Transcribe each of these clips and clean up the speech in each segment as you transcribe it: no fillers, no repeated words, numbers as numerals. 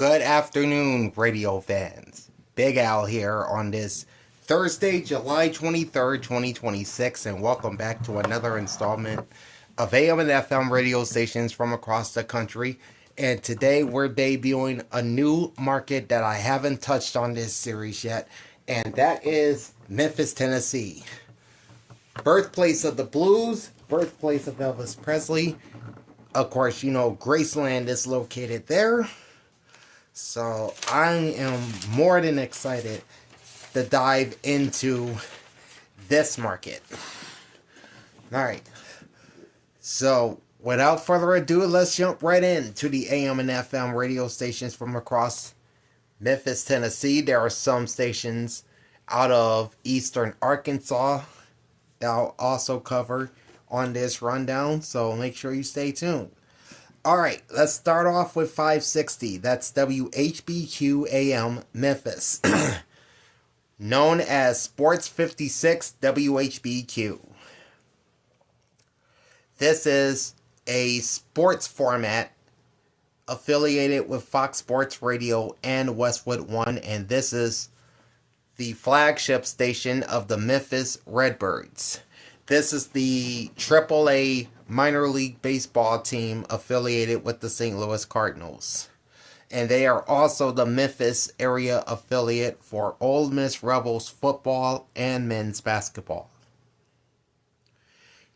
Good afternoon, radio fans. Big Al here on this Thursday, July 23rd, 2026, and welcome back to another installment of AM and FM radio stations from across the country. And today we're debuting a new market that I haven't touched on this series yet, and that is Memphis, Tennessee. Birthplace of the blues, birthplace of Elvis Presley. Of course, you know, Graceland is located there. So I am more than excited to dive into this market. Alright. So without further ado, let's jump right into the AM and FM radio stations from across Memphis, Tennessee. There are some stations out of eastern Arkansas that I'll also cover on this rundown, so make sure you stay tuned. Alright, let's start off with 560. That's WHBQ AM Memphis. Known as Sports 56 WHBQ. This is a sports format affiliated with Fox Sports Radio and Westwood One, and this is the flagship station of the Memphis Redbirds. This is the AAA minor league baseball team affiliated with the St. Louis Cardinals. And they are also the Memphis area affiliate for Ole Miss Rebels football and men's basketball.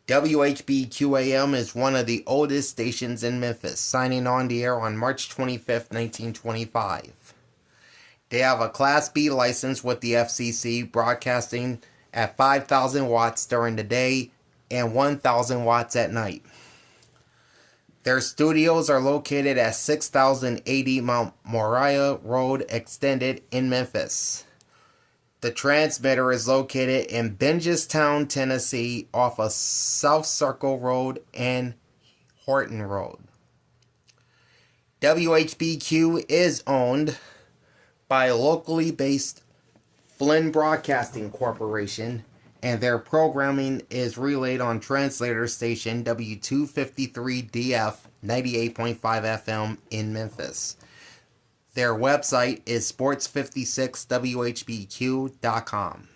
WHBQAM is one of the oldest stations in Memphis, signing on the air on March 25th, 1925. They have a Class B license with the FCC, broadcasting at 5,000 watts during the day and 1,000 watts at night. Their studios are located at 6080 Mount Moriah Road Extended in Memphis. The transmitter is located in Bengestown, Tennessee, off of South Circle Road and Horton Road. WHBQ is owned by a locally based Flynn Broadcasting Corporation, and their programming is relayed on translator station W253DF 98.5 FM in Memphis. Their website is sports56whbq.com.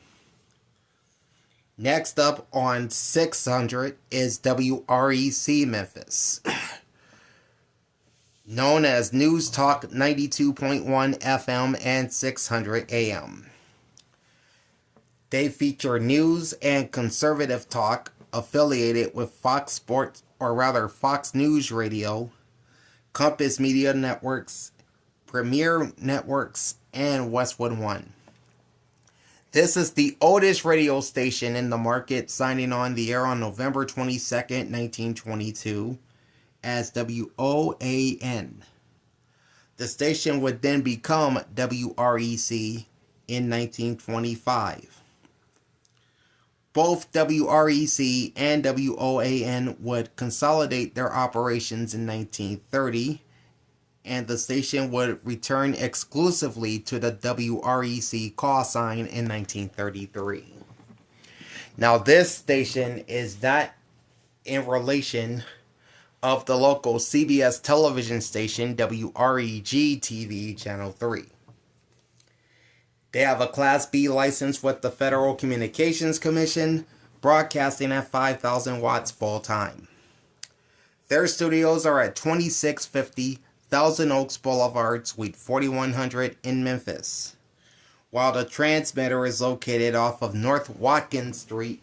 Next up on 600 is WREC Memphis. Known as News Talk 92.1 FM and 600 AM. They feature news and conservative talk affiliated with Fox Sports, or rather Fox News Radio, Compass Media Networks, Premier Networks, and Westwood One. This is the oldest radio station in the market, signing on the air on November 22nd, 1922 as WOAN. The station would then become WREC in 1925. Both WREC and WOAN would consolidate their operations in 1930, and the station would return exclusively to the WREC call sign in 1933. Now, this station is not in relation of the local CBS television station WREG TV Channel 3. They have a Class B license with the Federal Communications Commission, broadcasting at 5,000 watts full-time. Their studios are at 2650 Thousand Oaks Boulevard, Suite 4100 in Memphis, while the transmitter is located off of North Watkins Street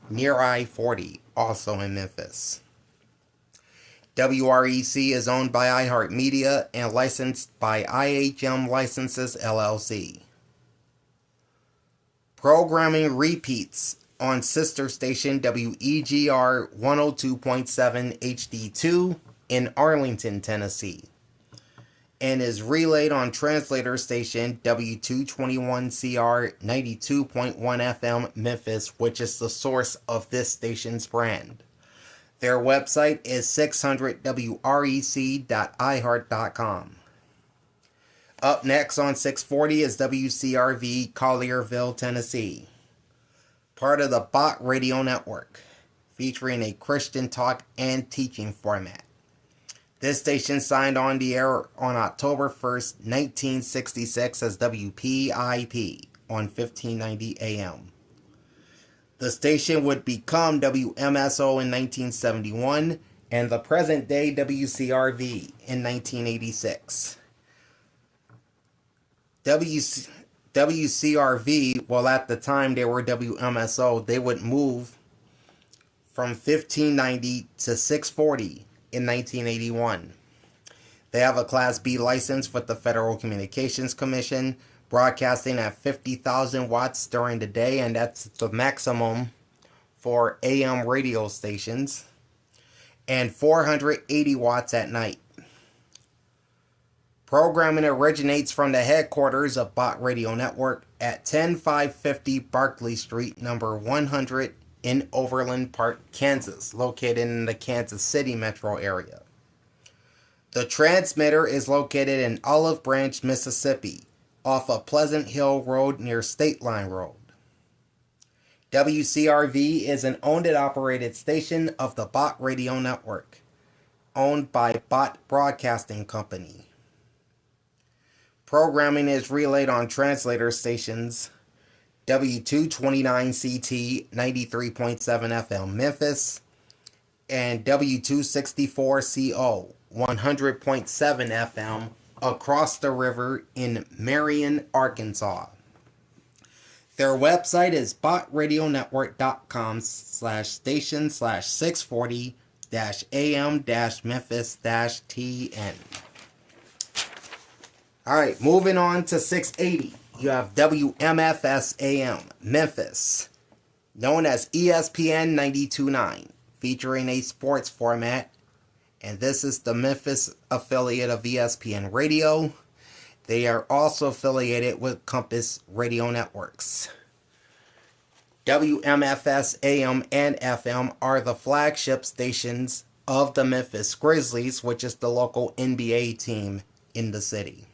near I-40, also in Memphis. WREC is owned by iHeartMedia and licensed by IHM Licenses, LLC. Programming repeats on sister station WEGR 102.7 HD2 in Arlington, Tennessee, and is relayed on translator station W221CR 92.1 FM Memphis, which is the source of this station's brand. Their website is 600wrec.iheart.com. Up next on 640 is WCRV Collierville, Tennessee. Part of the Bach Radio Network, featuring a Christian talk and teaching format. This station signed on the air on October 1st, 1966 as WPIP on 1590 AM. The station would become WMSO in 1971 and the present-day WCRV in 1986. WCRV, well, at the time they were WMSO, they would move from 1590 to 640 in 1981. They have a Class B license with the Federal Communications Commission, broadcasting at 50,000 watts during the day, and that's the maximum for AM radio stations, and 480 watts at night. Programming originates from the headquarters of Bot Radio Network at 10550 Barclay Street, number 100 in Overland Park, Kansas, located in the Kansas City metro area. The transmitter is located in Olive Branch, Mississippi, off of Pleasant Hill Road near State Line Road. WCRV is an owned and operated station of the Bot Radio Network, owned by Bot Broadcasting Company. Programming is relayed on translator stations W229CT 93.7 FM Memphis and W264CO 100.7 FM across the river in Marion, Arkansas. Their website is botradioNetwork.com/station/640-AM-Memphis-TN. Alright, moving on to 680. You have WMFS AM Memphis, known as ESPN 92.9, featuring a sports format, and this is the Memphis affiliate of ESPN Radio. They are also affiliated with Compass Radio Networks. WMFS AM and FM are the flagship stations of the Memphis Grizzlies, which is the local NBA team in the city.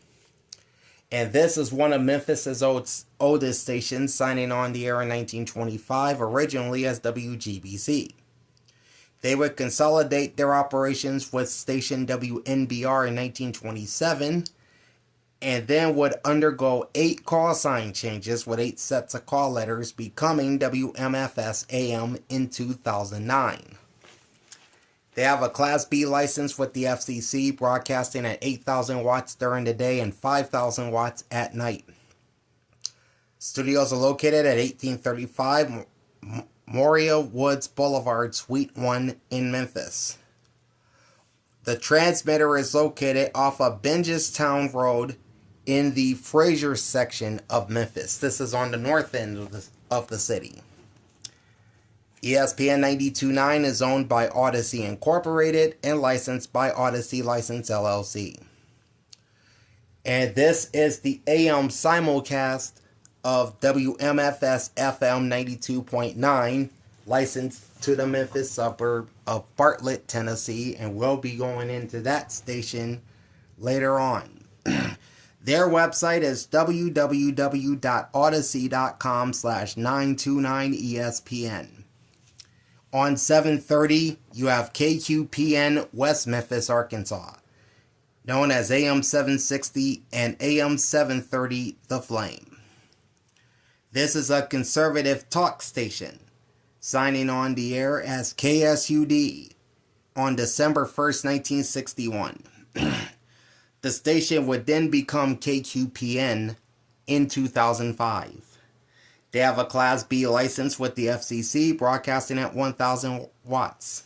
And this is one of Memphis's oldest stations, signing on the air in 1925, originally as WGBC. They would consolidate their operations with station WNBR in 1927, and then would undergo 8 call sign changes with 8 sets of call letters, becoming WMFS AM in 2009. They have a Class B license with the FCC, broadcasting at 8,000 watts during the day and 5,000 watts at night. Studios are located at 1835 Moria Woods Boulevard, Suite 1 in Memphis. The transmitter is located off of Bengestown Road in the Fraser section of Memphis. This is on the north end of the city. ESPN 92.9 is owned by Odyssey Incorporated and licensed by Odyssey License LLC. And this is the AM simulcast of WMFS FM 92.9, licensed to the Memphis suburb of Bartlett, Tennessee, and we'll be going into that station later on. Their website is www.odyssey.com/929ESPN. On 730, you have KQPN West Memphis, Arkansas, known as AM 760 and AM 730 The Flame. This is a conservative talk station, signing on the air as KSUD on December 1st, 1961. The station would then become KQPN in 2005. They have a Class B license with the FCC, broadcasting at 1,000 watts.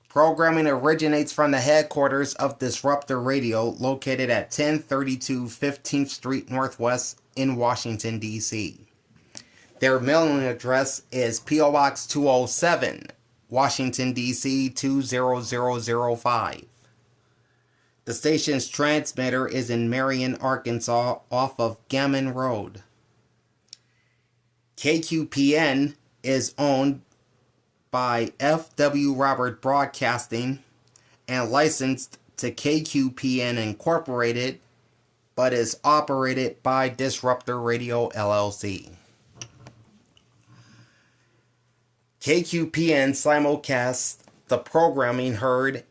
Programming originates from the headquarters of Disruptor Radio, located at 1032 15th Street Northwest in Washington, D.C. Their mailing address is P.O. Box 207, Washington, D.C. 20005. The station's transmitter is in Marion, Arkansas, off of Gammon Road. KQPN is owned by F.W. Robert Broadcasting and licensed to KQPN Incorporated, but is operated by Disruptor Radio LLC. KQPN simulcasts the programming heard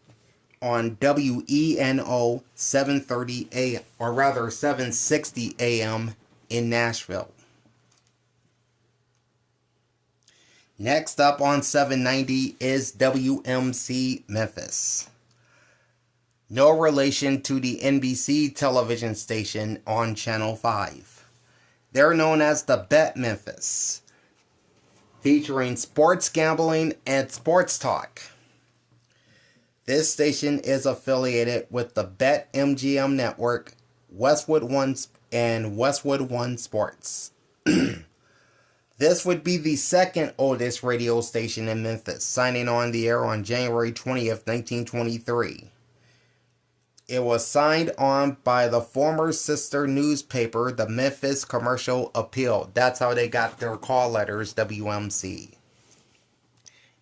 on WENO 730 AM, or rather 760 AM in Nashville. Next up on 790 is WMC Memphis. No relation to the NBC television station on Channel 5. They're known as the Bet Memphis, featuring sports gambling and sports talk. This station is affiliated with the Bet MGM Network, Westwood One, and Westwood One Sports. This would be the second oldest radio station in Memphis, signing on the air on January 20th, 1923. It was signed on by the former sister newspaper, the Memphis Commercial Appeal. That's how they got their call letters, WMC.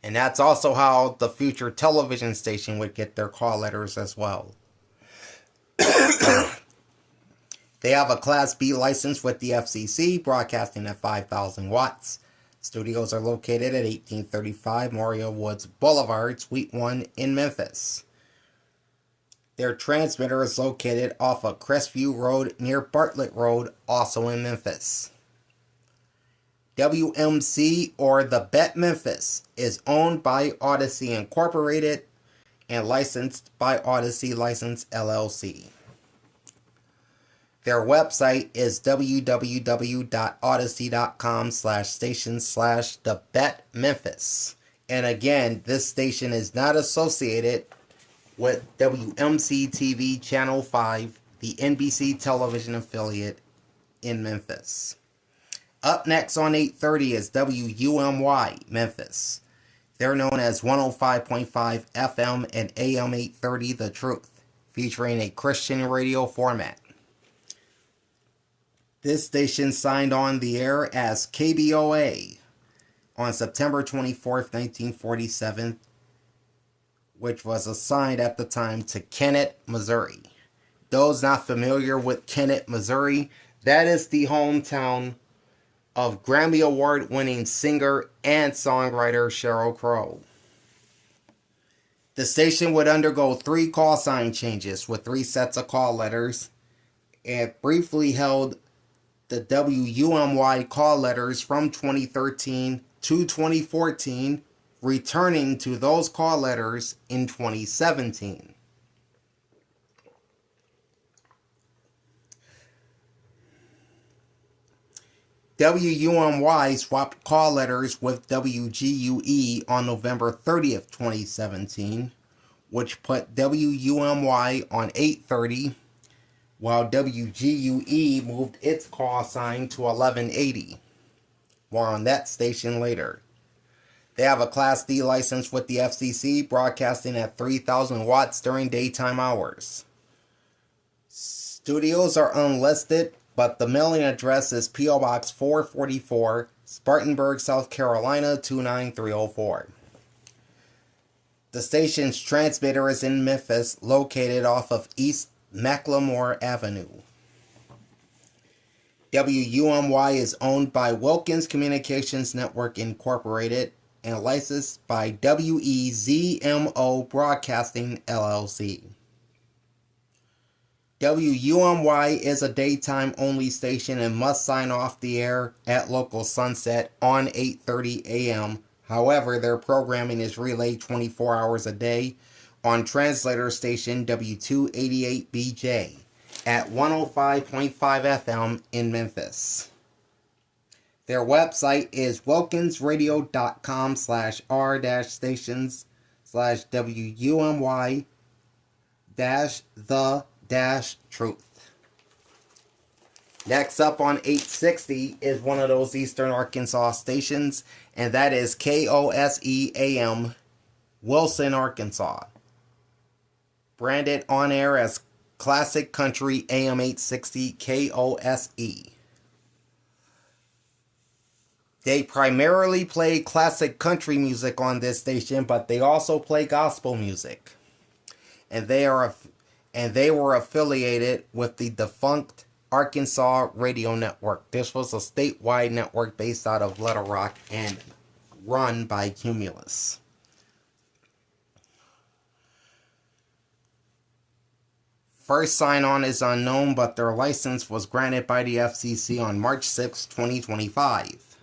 And that's also how the future television station would get their call letters as well. They have a Class B license with the FCC, broadcasting at 5,000 watts. Studios are located at 1835 Mario Woods Boulevard, Suite 1 in Memphis. Their transmitter is located off of Crestview Road near Bartlett Road, also in Memphis. WMC, or the Bet Memphis, is owned by Odyssey Incorporated and licensed by Odyssey License LLC. Their website is www.odyssey.com/station/thebetmemphis. And again, this station is not associated with WMC TV Channel 5, the NBC television affiliate in Memphis. Up next on 830 is WUMY Memphis. They're known as 105.5 FM and AM 830 The Truth, featuring a Christian radio format. This station signed on the air as KBOA on September 24th, 1947, which was assigned at the time to Kennett, Missouri. Those not familiar with Kennett, Missouri, that is the hometown of Grammy Award-winning singer and songwriter Sheryl Crow. The station would undergo 3 call sign changes with 3 sets of call letters, and briefly held the WUMY call letters from 2013 to 2014, returning to those call letters in 2017. WUMY swapped call letters with WGUE on November 30th, 2017, which put WUMY on 830, while WGUE moved its call sign to 1180. More on that station later. They have a Class D license with the FCC, broadcasting at 3,000 watts during daytime hours. Studios are unlisted, but the mailing address is P.O. Box 444, Spartanburg, South Carolina 29304. The station's transmitter is in Memphis, located off of East Macklemore Avenue. WUMY is owned by Wilkins Communications Network Incorporated and licensed by WEZMO Broadcasting LLC. WUMY is a daytime-only station and must sign off the air at local sunset on 8:30 a.m. However, their programming is relayed 24 hours a day on translator station W288BJ at 105.5 FM in Memphis. Their website is wilkinsradio.com/r-stations/WUMY-the-truth. Next up on 860 is one of those Eastern Arkansas stations, and that is KOSE-AM, Wilson, Arkansas. Branded on air as Classic Country AM 860 KOSE. They primarily play classic country music on this station, but they also play gospel music. And they were affiliated with the defunct Arkansas Radio Network. This was a statewide network based out of Little Rock and run by Cumulus. First sign-on is unknown, but their license was granted by the FCC on March 6, 2025.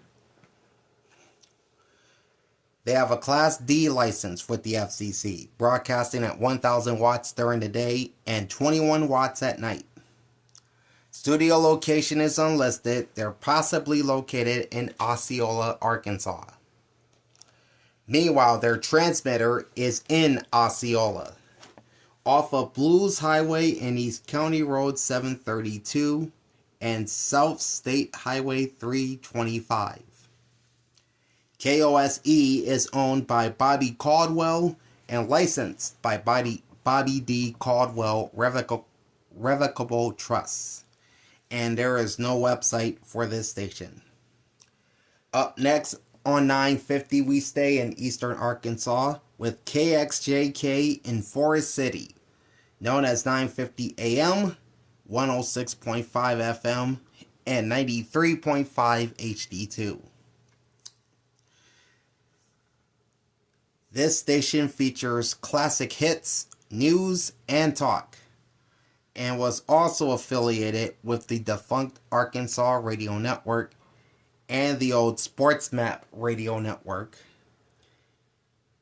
They have a Class D license with the FCC, broadcasting at 1,000 watts during the day and 21 watts at night. Studio location is unlisted. They're possibly located in Osceola, Arkansas. Meanwhile, their transmitter is in Osceola, off of Blues Highway and East County Road 732 and South State Highway 325. KOSE is owned by Bobby Caldwell and licensed by Bobby D. Caldwell Revocable Trust. And there is no website for this station. Up next on 950, we stay in eastern Arkansas with KXJK in Forest City, known as 950 AM, 106.5 FM, and 93.5 HD2. This station features classic hits, news, and talk, and was also affiliated with the defunct Arkansas Radio Network and the old Sports Map Radio Network.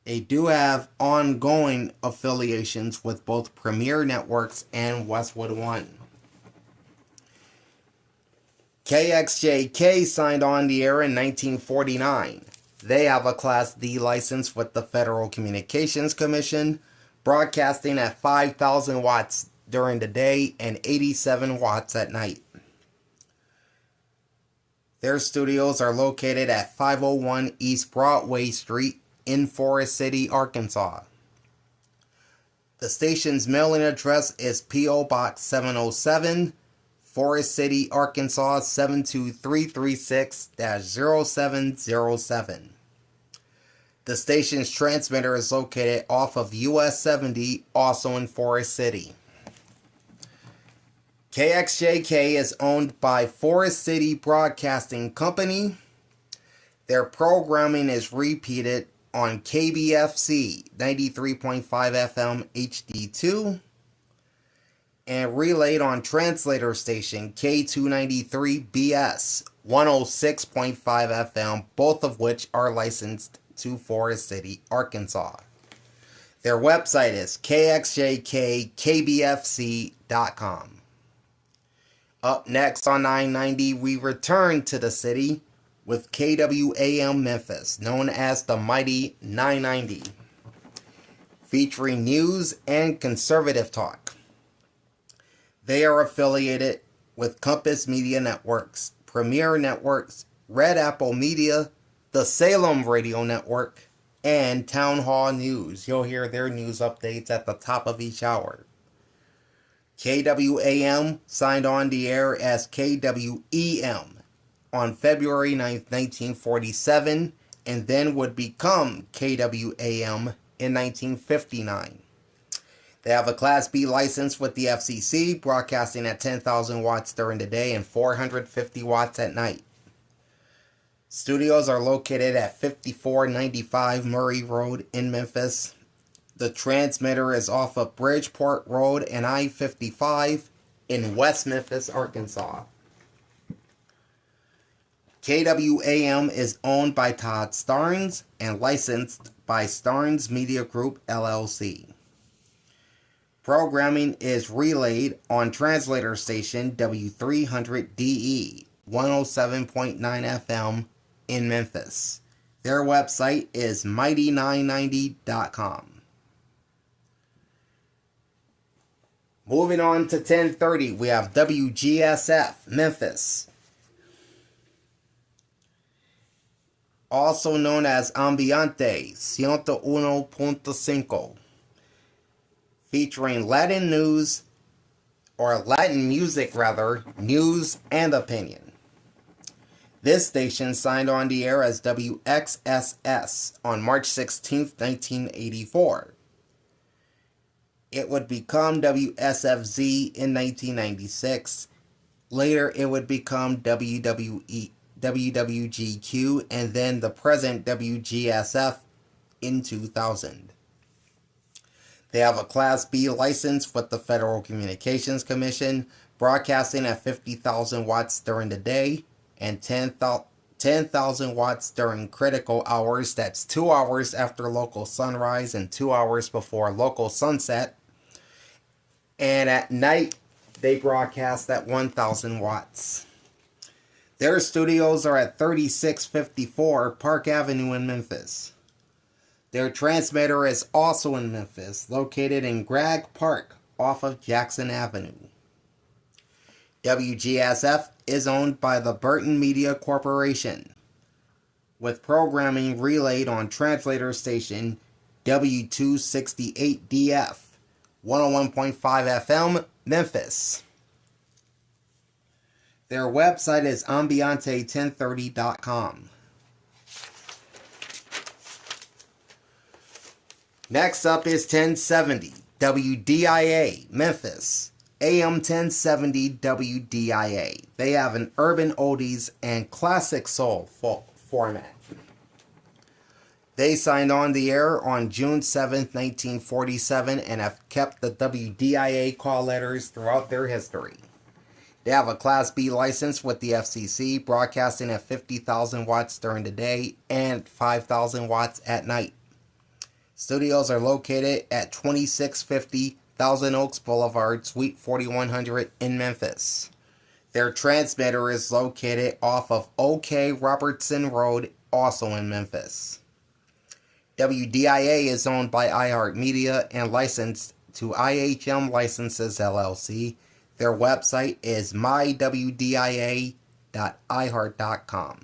They do have ongoing affiliations with both Premier Networks and Westwood One. KXJK signed on the air in 1949. They have a Class D license with the Federal Communications Commission, broadcasting at 5,000 watts during the day and 87 watts at night. Their studios are located at 501 East Broadway Street in Forest City, Arkansas. The station's mailing address is P.O. Box 707, Forest City, Arkansas 72336-0707. The station's transmitter is located off of US 70, also in Forest City. KXJK is owned by Forest City Broadcasting Company. Their programming is repeated on KBFC 93.5 FM HD2 and relayed on translator station K293BS 106.5 FM, both of which are licensed to Forest City, Arkansas. Their website is kxjkkbfc.com. Up next on 990, we return to the city with KWAM Memphis, known as the Mighty 990, featuring news and conservative talk. They are affiliated with Compass Media Networks, Premier Networks, Red Apple Media, the Salem Radio Network, and Town Hall News. You'll hear their news updates at the top of each hour. KWAM signed on the air as KWEM on February 9, 1947, and then would become KWAM in 1959. They have a Class B license with the FCC, broadcasting at 10,000 watts during the day and 450 watts at night. Studios are located at 5495 Murray Road in Memphis. The transmitter is off of Bridgeport Road and I-55 in West Memphis, Arkansas. KWAM is owned by Todd Starnes and licensed by Starnes Media Group, LLC. Programming is relayed on translator station W300DE 107.9 FM in Memphis. Their website is mighty990.com. Moving on to 1030, we have WGSF Memphis, also known as Ambiente 101.5, featuring Latin news, or Latin music rather, news and opinion. This station signed on the air as WXSS on March 16, 1984. It would become WSFZ in 1996. Later, it would become WWGQ, and then the present WGSF in 2000. They have a Class B license with the Federal Communications Commission, broadcasting at 50,000 watts during the day and 10,000 watts during critical hours. That's 2 hours after local sunrise and 2 hours before local sunset. And at night, they broadcast at 1,000 watts. Their studios are at 3654 Park Avenue in Memphis. Their transmitter is also in Memphis, located in Gregg Park off of Jackson Avenue. WGSF is owned by the Burton Media Corporation, with programming relayed on translator station W268DF, 101.5 FM, Memphis. Their website is ambiente1030.com. Next up is 1070 WDIA, Memphis. AM 1070 WDIA. They have an urban oldies and classic soul format. They signed on the air on June 7th, 1947 and have kept the WDIA call letters throughout their history. They have a Class B license with the FCC, broadcasting at 50,000 watts during the day and 5,000 watts at night. Studios are located at 2650 Thousand Oaks Boulevard, Suite 4100 in Memphis. Their transmitter is located off of OK Robertson Road, also in Memphis. WDIA is owned by iHeartMedia and licensed to IHM Licenses LLC. Their website is mywdia.iheart.com.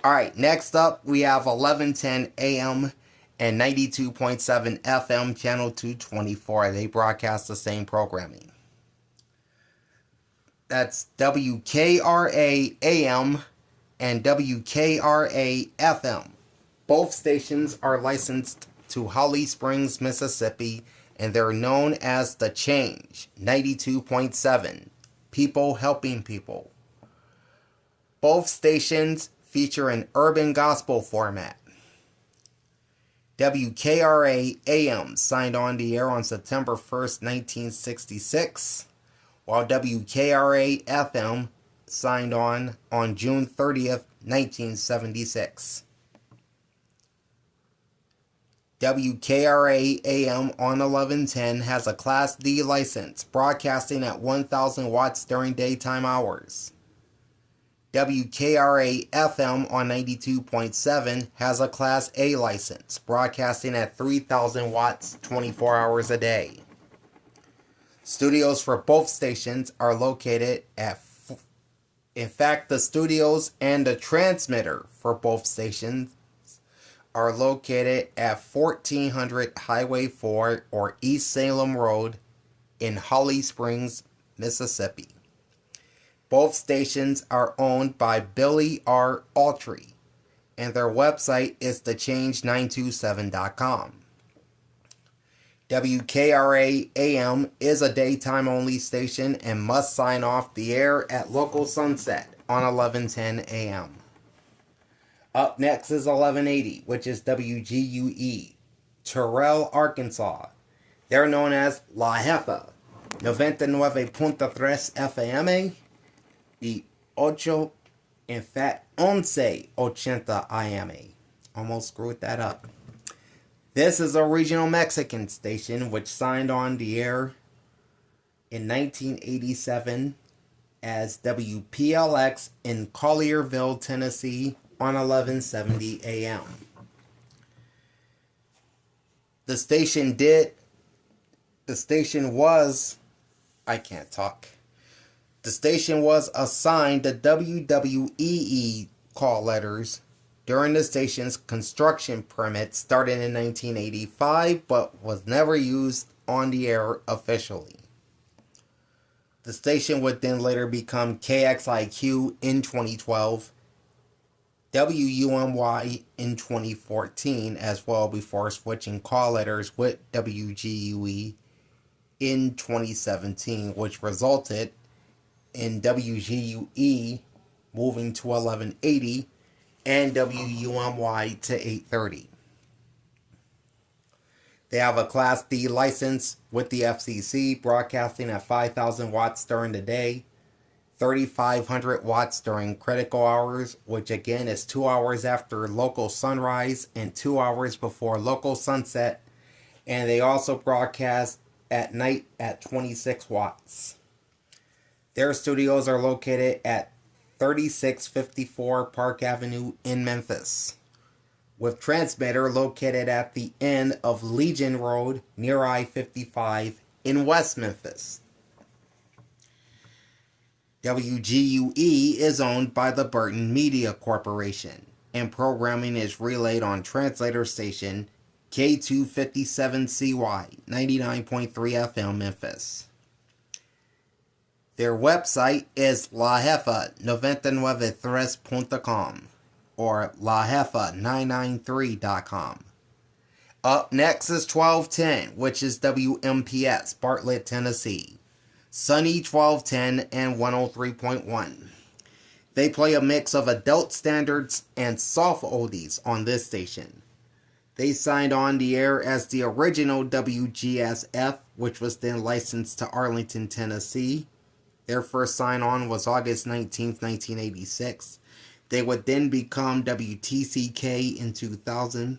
Alright, next up we have 1110 AM and 92.7 FM, Channel 224. They broadcast the same programming. That's WKRA AM and WKRA FM. Both stations are licensed to Holly Springs, Mississippi, and they're known as The Change, 92.7, People Helping People. Both stations feature an urban gospel format. WKRA AM signed on the air on September 1st, 1966, while WKRA FM signed on June 30th, 1976. WKRA AM on 1110 has a Class D license, broadcasting at 1,000 watts during daytime hours. WKRA FM on 92.7 has a Class A license, broadcasting at 3,000 watts 24 hours a day. Studios for both stations are located at, in fact, the studios and the transmitter for both stations are located at 1400 Highway 4 or East Salem Road in Holly Springs, Mississippi. Both stations are owned by Billy R. Autry, and their website is thechange927.com. WKRA AM is a daytime-only station and must sign off the air at local sunset on 1110 AM. Up next is 1180, which is WGUE, Terrell, Arkansas. They're known as La Jefa, 99.3 FM, y 1180 AM. Almost screwed that up. This is a regional Mexican station which signed on the air in 1987 as WPLX in Collierville, Tennessee on 1170 AM. The station was assigned the WWEE call letters during the station's construction permit started in 1985, but was never used on the air officially. The station would then later become KXIQ in 2012, WUMY in 2014 as well, before switching call letters with WGUE in 2017, which resulted in WGUE moving to 1180 and WUMY to 830. They have a Class D license with the FCC, broadcasting at 5,000 watts during the day, 3,500 watts during critical hours, which again is 2 hours after local sunrise and 2 hours before local sunset. And they also broadcast at night at 26 watts. Their studios are located at 3654 Park Avenue in Memphis, with transmitter located at the end of Legion Road near I-55 in West Memphis. WGUE is owned by the Burton Media Corporation, and programming is relayed on translator station K257CY 99.3 FM Memphis. Their website is lajefa99tres.com or lajefa993.com. Up next is 1210, which is WMPS, Bartlett, Tennessee. Sunny 1210 and 103.1. They play a mix of adult standards and soft oldies on this station. They signed on the air as the original WGSF, which was then licensed to Arlington, Tennessee. Their first sign-on was August 19, 1986. They would then become WTCK in 2000.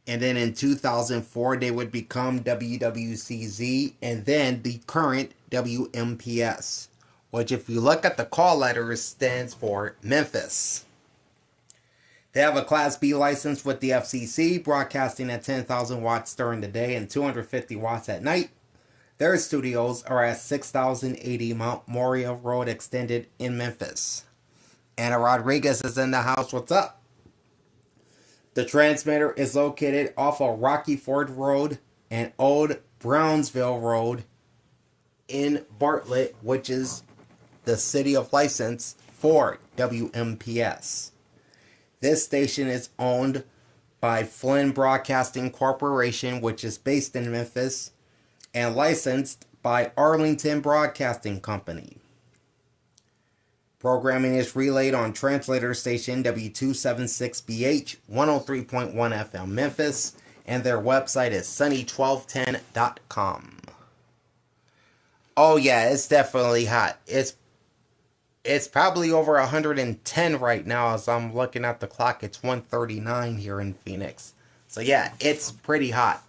And then in 2004, they would become WWCZ, and then the current WMPS, which if you look at the call letters stands for Memphis. They have a Class B license with the FCC, broadcasting at 10,000 watts during the day and 250 watts at night. Their studios are at 6080 Mount Moriah Road Extended in Memphis. Anna Rodriguez is in the house. What's up? The transmitter is located off of Rocky Ford Road and Old Brownsville Road in Bartlett, which is the city of license for WMPS. This station is owned by Flynn Broadcasting Corporation, which is based in Memphis, and licensed by Arlington Broadcasting Company. Programming is relayed on translator station W276BH 103.1 FM Memphis, and their website is sunny1210.com. Oh yeah, it's definitely hot. It's probably over 110 right now as I'm looking at the clock. It's 1:39 here in Phoenix. So yeah, it's pretty hot.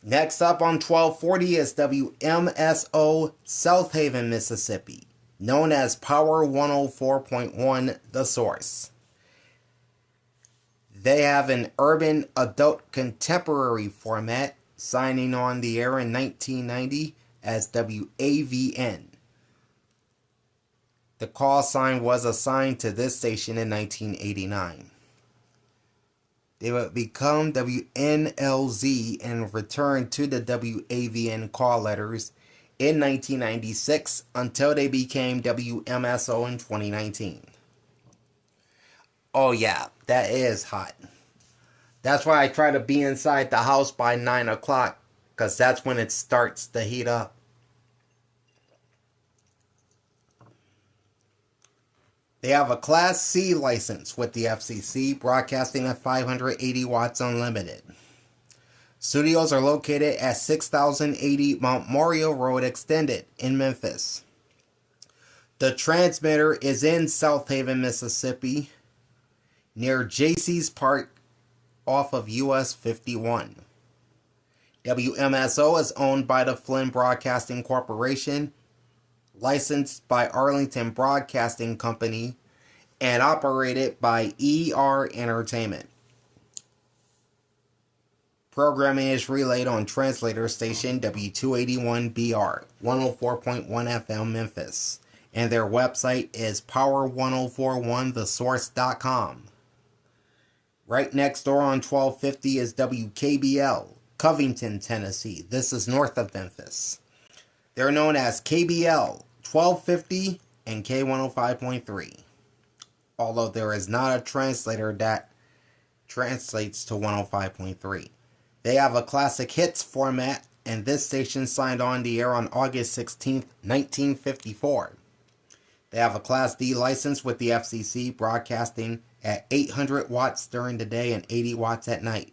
Next up on 1240 is WMSO South Haven, Mississippi, known as Power 104.1 The Source. They have an urban adult contemporary format, signing on the air in 1990 as WAVN. The call sign was assigned to this station in 1989. They would become WNLZ and return to the WAVN call letters in 1996 until they became WMSO in 2019. Oh yeah, that is hot. That's why I try to be inside the house by 9 o'clock, because that's when it starts to heat up. They have a Class C license with the FCC, broadcasting at 580 watts unlimited. Studios are located at 6080 Mount Moriah Road Extended in Memphis. The transmitter is in South Haven, Mississippi, near Jaycees Park off of US 51. WMSO is owned by the Flynn Broadcasting Corporation, licensed by Arlington Broadcasting Company, and operated by ER Entertainment. Programming is relayed on translator station W281BR 104.1 FM Memphis, and their website is power1041thesource.com. Right next door on 1250 is WKBL, Covington, Tennessee. This is north of Memphis. They're known as KBL 1250 and K105.3. Although there is not a translator that translates to 105.3. They have a classic hits format, and this station signed on the air on August 16, 1954. They have a Class D license with the FCC, broadcasting at 800 watts during the day and 80 watts at night.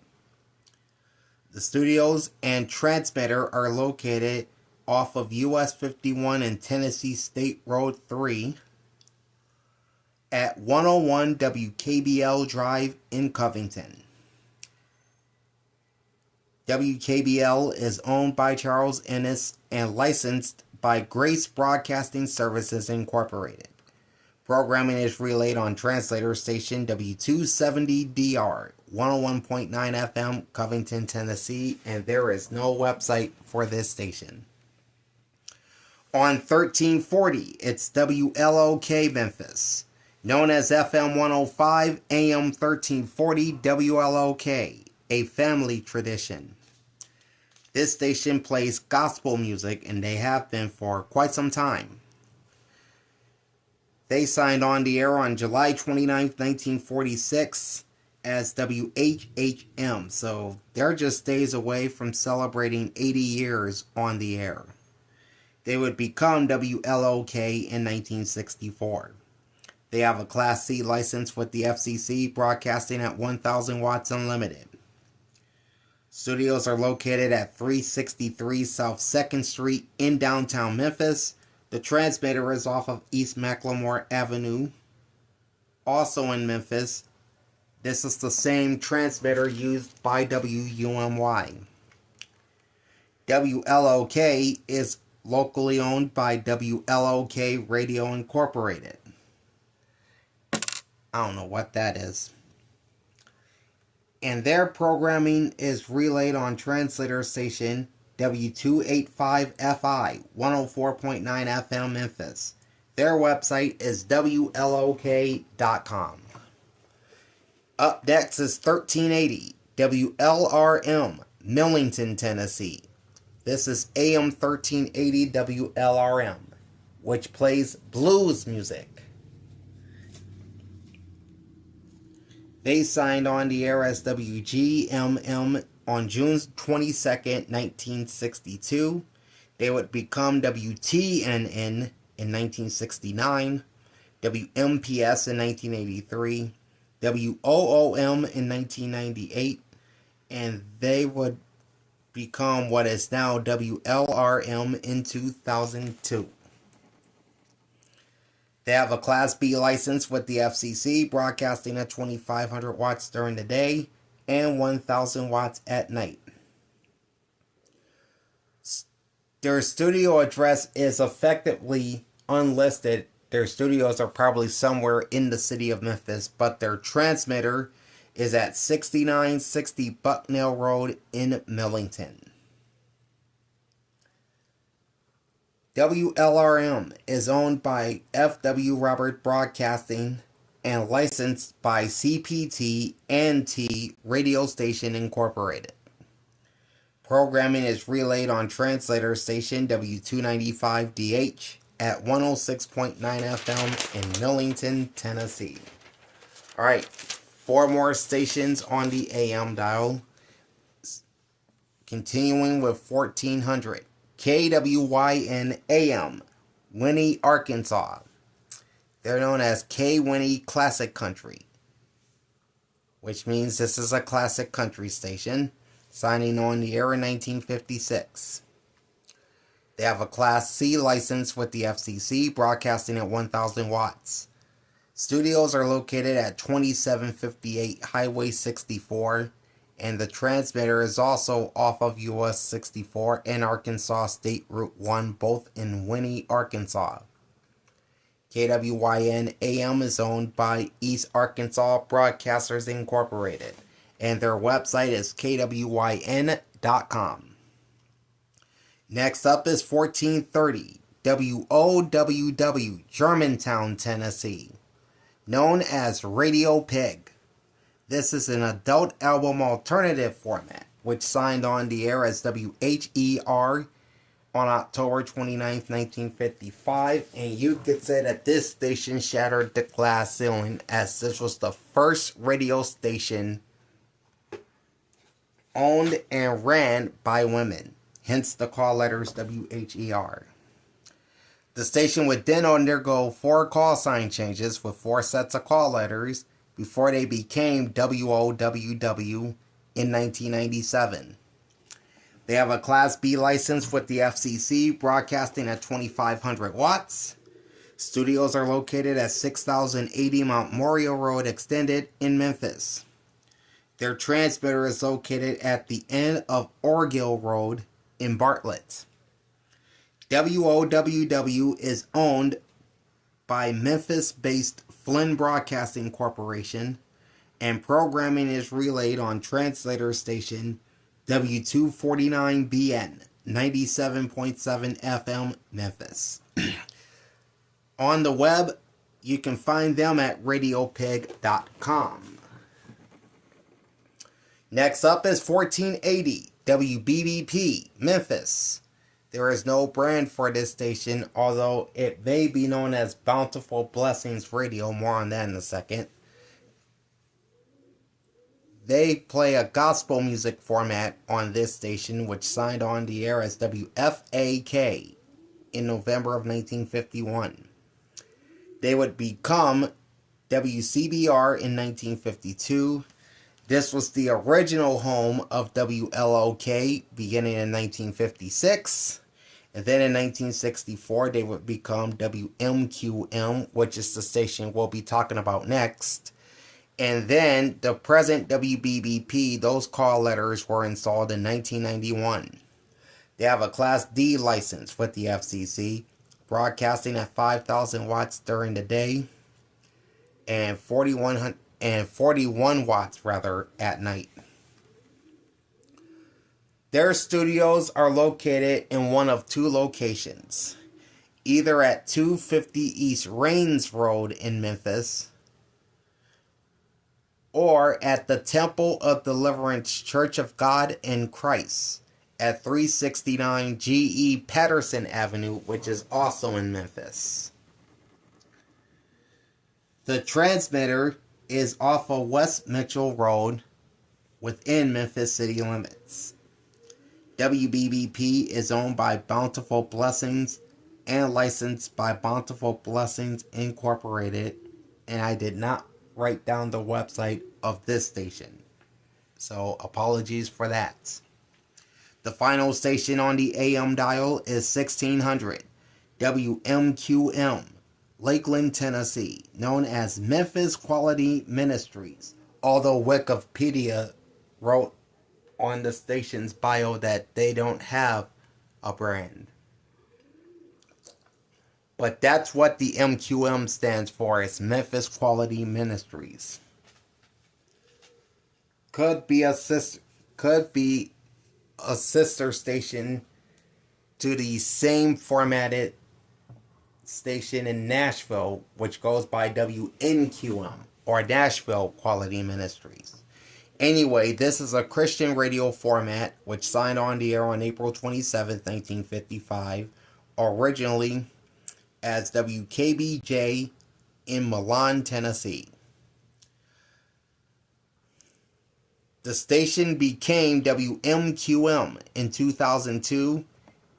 The studios and transmitter are located off of US 51 and Tennessee State Road 3 at 101 WKBL Drive in Covington. WKBL is owned by Charles Ennis and licensed by Grace Broadcasting Services Incorporated. Programming is relayed on translator station W270DR, 101.9 FM, Covington, Tennessee, and there is no website for this station. On 1340, it's WLOK Memphis, known as FM 105, AM 1340 WLOK, a family tradition. This station plays gospel music, and they have been for quite some time. They signed on the air on July 29, 1946 as WHHM, so they're just days away from celebrating 80 years on the air. They would become WLOK in 1964. They have a Class C license with the FCC, broadcasting at 1,000 watts unlimited. Studios are located at 363 South 2nd Street in downtown Memphis. The transmitter is off of East McLemore Avenue, also in Memphis. This is the same transmitter used by WUMY. WLOK is locally owned by WLOK Radio Incorporated. I don't know what that is. And their programming is relayed on translator station W285FI, 104.9 FM Memphis. Their website is WLOK.com. Up next is 1380 WLRM, Millington, Tennessee. This is AM 1380 WLRM, which plays blues music. They signed on the air as WGMM on June 22nd, 1962. They would become WTNN in 1969, WMPS in 1983, WOOM in 1998, and they would become what is now WLRM in 2002. They have a Class B license with the FCC, broadcasting at 2,500 watts during the day and 1,000 watts at night. Their studio address is effectively unlisted. Their studios are probably somewhere in the city of Memphis, but their transmitter is at 6960 Bucknell Road in Millington. WLRM is owned by F.W. Robert Broadcasting and licensed by CPT and T Radio Station Incorporated. Programming is relayed on translator station W295DH at 106.9 FM in Millington, Tennessee. Alright, 4 more stations on the AM dial. Continuing with 1400. KWYN AM, Winnie, Arkansas. They're known as K Winnie Classic Country, which means this is a classic country station, signing on the air in 1956. They have a Class C license with the FCC, broadcasting at 1,000 watts. Studios are located at 2758 Highway 64, and the transmitter is also off of US 64 and Arkansas State Route 1, both in Winnie, Arkansas. KWYN AM is owned by East Arkansas Broadcasters Incorporated, and their website is kwyn.com. Next up is 1430 WOWW, Germantown, Tennessee, known as Radio Pig. This is an adult album alternative format, which signed on the air as WHER on October 29, 1955, and you could say that this station shattered the glass ceiling, as this was the first radio station owned and ran by women, hence the call letters WHER. The station would then undergo 4 call sign changes with 4 sets of call letters before they became WOWW in 1997. They have a Class B license with the FCC, broadcasting at 2,500 watts. Studios are located at 6080 Mount Moriah Road Extended in Memphis. Their transmitter is located at the end of Orgill Road in Bartlett. WOWW is owned by Memphis-based Flynn Broadcasting Corporation, and programming is relayed on translator station W249BN 97.7 FM Memphis. On the web, you can find them at radiopig.com. Next up is 1480 WBBP Memphis. There is no brand for this station, although it may be known as Bountiful Blessings Radio. More on that in a second. They play a gospel music format on this station, which signed on the air as WFAK in November of 1951. They would become WCBR in 1952. This was the original home of WLOK beginning in 1956. And then in 1964, they would become WMQM, which is the station we'll be talking about next. And then the present WBBP, those call letters were installed in 1991. They have a Class D license with the FCC, broadcasting at 5,000 watts during the day and 41 watts at night. Their studios are located in one of two locations, either at 250 East Rains Road in Memphis or at the Temple of Deliverance Church of God in Christ at 369 G.E. Patterson Avenue, which is also in Memphis. The transmitter is off of West Mitchell Road within Memphis city limits. WBBP is owned by Bountiful Blessings and licensed by Bountiful Blessings Incorporated, and I did not write down the website of this station, so apologies for that. The final station on the AM dial is 1600 WMQM, Lakeland, Tennessee, known as Memphis Quality Ministries, although Wikipedia wrote on the station's bio that they don't have a brand. But that's what the MQM stands for, is Memphis Quality Ministries. Could be a sister station to the same formatted station in Nashville, which goes by WNQM, or Nashville Quality Ministries. Anyway, this is a Christian radio format which signed on the air on April 27, 1955, originally as WKBJ in Milan, Tennessee. The station became WMQM in 2002,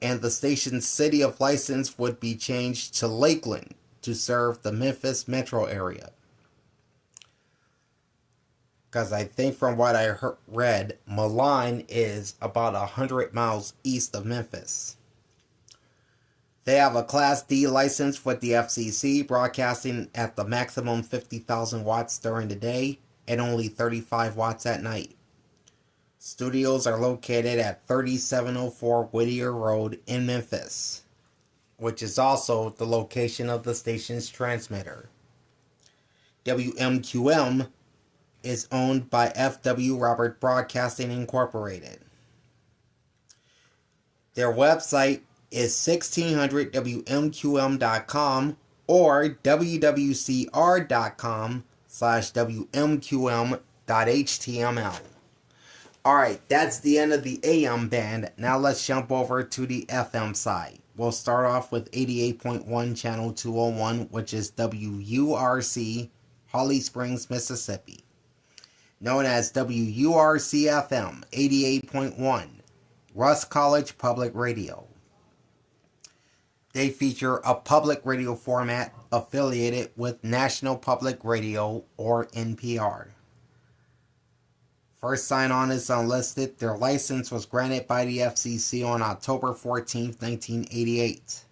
and the station's city of license would be changed to Lakeland to serve the Memphis metro area. Because I think from what I read, Milan is about 100 miles east of Memphis. They have a Class D license with the FCC, broadcasting at the maximum 50,000 watts during the day and only 35 watts at night. Studios are located at 3704 Whittier Road in Memphis, which is also the location of the station's transmitter. WMQM is owned by F.W. Robert Broadcasting Incorporated. Their website is 1600WMQM.com or wwcr.com/WMQM.html. Alright, that's the end of the AM band. Now let's jump over to the FM side. We'll start off with 88.1 channel 201, which is WURC, Holly Springs, Mississippi. Known as WURC-FM 88.1, Russ College Public Radio. They feature a public radio format affiliated with National Public Radio, or NPR. First sign-on is unlisted. Their license was granted by the FCC on October 14th, 1988.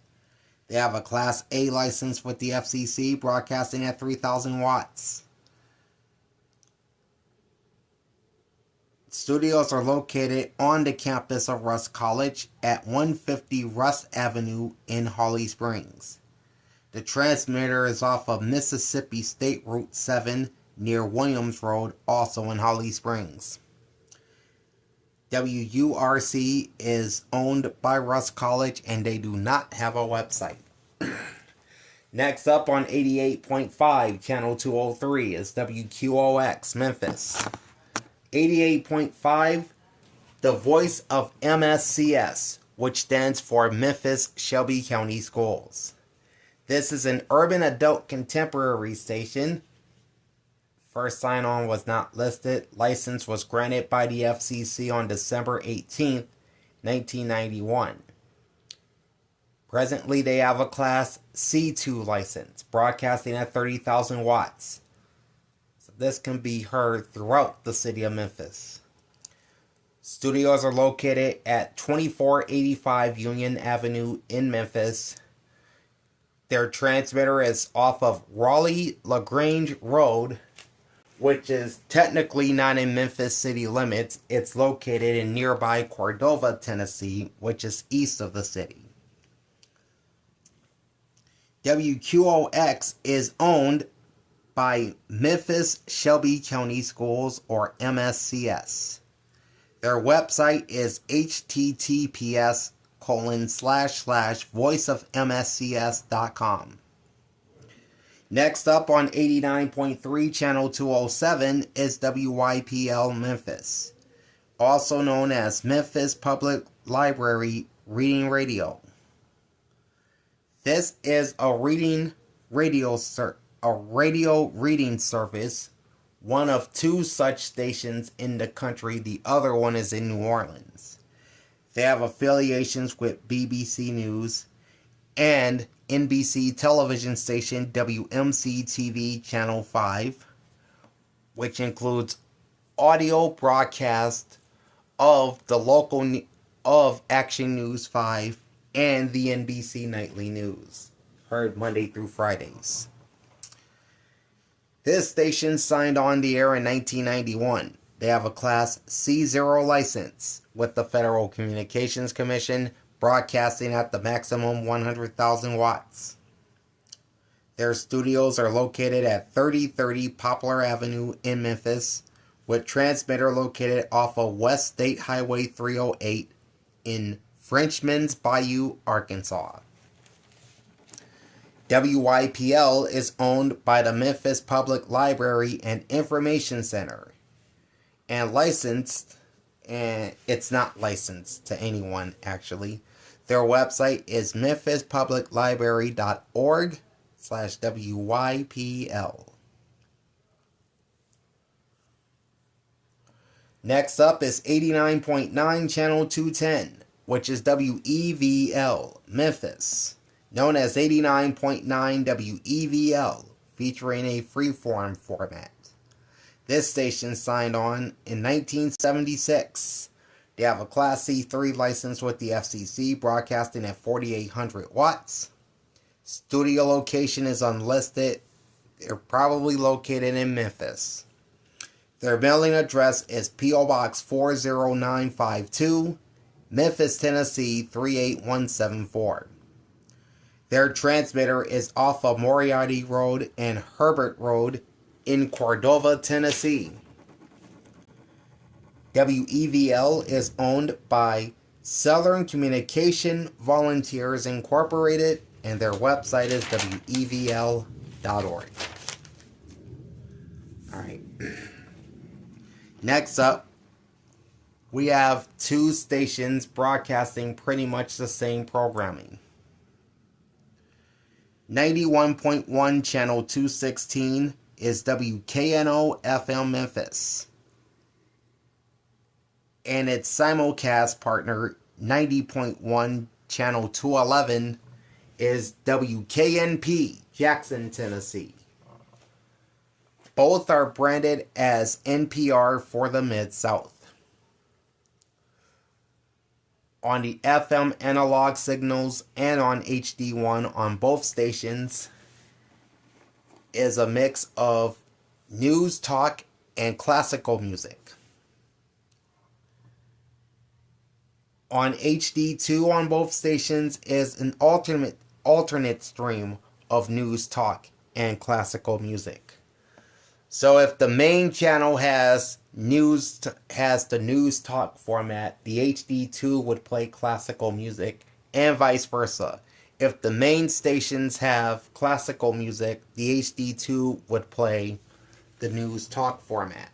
They have a Class A license with the FCC, broadcasting at 3,000 watts. Studios are located on the campus of Rust College at 150 Rust Avenue in Holly Springs. The transmitter is off of Mississippi State Route 7 near Williams Road, also in Holly Springs. WURC is owned by Rust College and they do not have a website. Next up on 88.5, Channel 203 is WQOX, Memphis. 88.5, the voice of MSCS, which stands for Memphis Shelby County Schools. This is an urban adult contemporary station. First sign-on was not listed. License was granted by the FCC on December 18th, 1991. Presently, they have a Class C2 license, broadcasting at 30,000 watts. So this can be heard throughout the city of Memphis. Studios are located at 2485 Union Avenue in Memphis. Their transmitter is off of Raleigh-LaGrange Road, which is technically not in Memphis city limits. It's located in nearby Cordova, Tennessee, which is east of the city. WQOX is owned by Memphis Shelby County Schools, or MSCS. Their website is https://voiceofmscs.com. Next up on 89.3 Channel 207 is WYPL Memphis, also known as Memphis Public Library Reading Radio. This is a radio reading service, one of two such stations in the country. The other one is in New Orleans. They have affiliations with BBC News and NBC television station WMC-TV Channel 5, which includes audio broadcast of the local of Action News 5 and the NBC Nightly News, heard Monday through Fridays. This station signed on the air in 1991. They have a Class C0 license with the Federal Communications Commission, broadcasting at the maximum 100,000 watts. Their studios are located at 3030 Poplar Avenue in Memphis, with transmitter located off of West State Highway 308 in Frenchman's Bayou, Arkansas. WYPL is owned by the Memphis Public Library and Information Center and licensed, and it's not licensed to anyone actually. Their website is memphispubliclibrary.org/WYPL. Next up is 89.9 Channel 210, which is WEVL Memphis, known as 89.9 WEVL, featuring a freeform format. This station signed on in 1976. They have a Class C3 license with the FCC, broadcasting at 4,800 watts. Studio location is unlisted. They're probably located in Memphis. Their mailing address is P.O. Box 40952, Memphis, Tennessee 38174. Their transmitter is off of Moriarty Road and Herbert Road in Cordova, Tennessee. WEVL is owned by Southern Communication Volunteers Incorporated, and their website is WEVL.org. Alright. Next up, we have two stations broadcasting pretty much the same programming. 91.1 Channel 216 is WKNO FM Memphis. And its simulcast partner, 90.1 Channel 211, is WKNP, Jackson, Tennessee. Both are branded as NPR for the Mid-South. On the FM analog signals and on HD1 on both stations is a mix of news, talk, and classical music. On HD2 on both stations is an alternate stream of news, talk, and classical music. So if the main channel has the news talk format, the HD2 would play classical music, and vice versa. If the main stations have classical music, the HD2 would play the news talk format.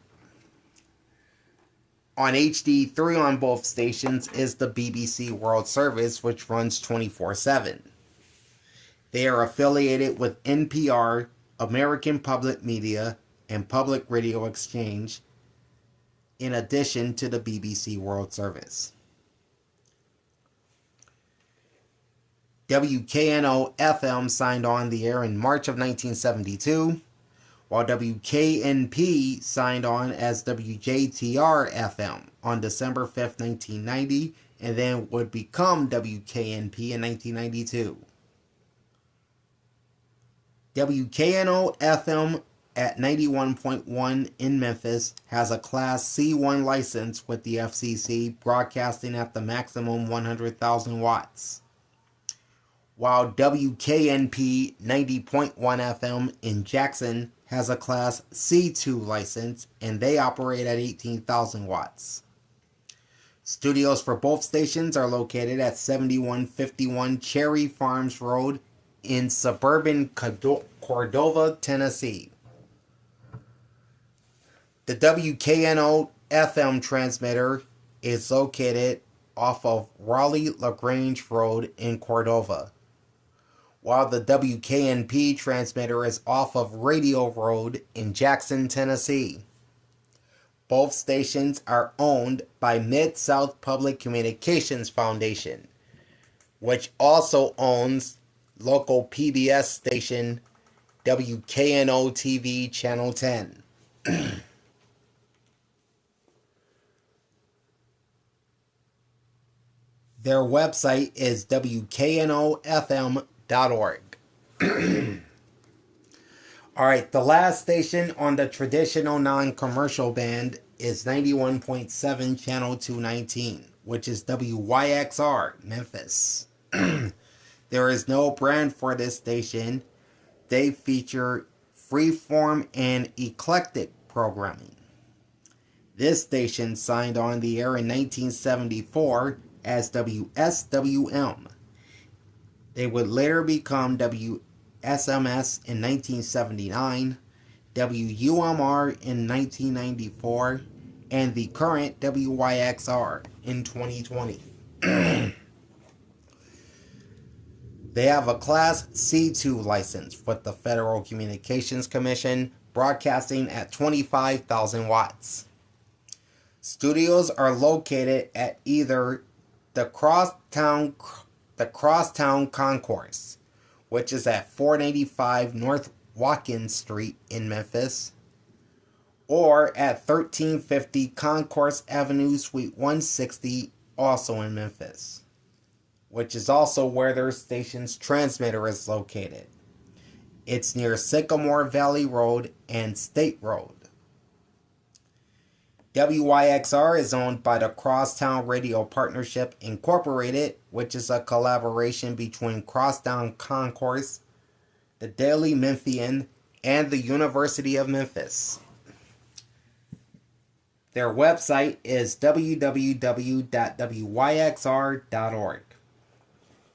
On HD3 on both stations is the BBC World Service, which runs 24/7. They are affiliated with NPR, American Public Media, and Public Radio Exchange, in addition to the BBC World Service. WKNO-FM signed on the air in March of 1972, while WKNP signed on as WJTR-FM on December 5th, 1990, and then would become WKNP in 1992. WKNO-FM at 91.1 in Memphis has a Class C1 license with the FCC, broadcasting at the maximum 100,000 watts. While WKNP 90.1 FM in Jackson has a Class C2 license, and they operate at 18,000 watts. Studios for both stations are located at 7151 Cherry Farms Road in suburban Cordova, Tennessee. The WKNO-FM transmitter is located off of Raleigh-LaGrange Road in Cordova, while the WKNP transmitter is off of Radio Road in Jackson, Tennessee. Both stations are owned by Mid-South Public Communications Foundation, which also owns local PBS station WKNO-TV Channel 10. Their website is WKNOFM.org. Alright, the last station on the traditional non-commercial band is 91.7 Channel 219, which is WYXR, Memphis. There is no brand for this station. They feature freeform and eclectic programming. This station signed on the air in 1974 as WSWM. They would later become WSMS in 1979, WUMR in 1994, and the current WYXR in 2020. They have a Class C2 license with the Federal Communications Commission, broadcasting at 25,000 watts. Studios are located at either the Crosstown Concourse, which is at 485 North Watkins Street in Memphis, or at 1350 Concourse Avenue, Suite 160, also in Memphis, which is also where their station's transmitter is located. It's near Sycamore Valley Road and State Road. WYXR is owned by the Crosstown Radio Partnership Incorporated, which is a collaboration between Crosstown Concourse, the Daily Memphian, and the University of Memphis. Their website is www.wyxr.org.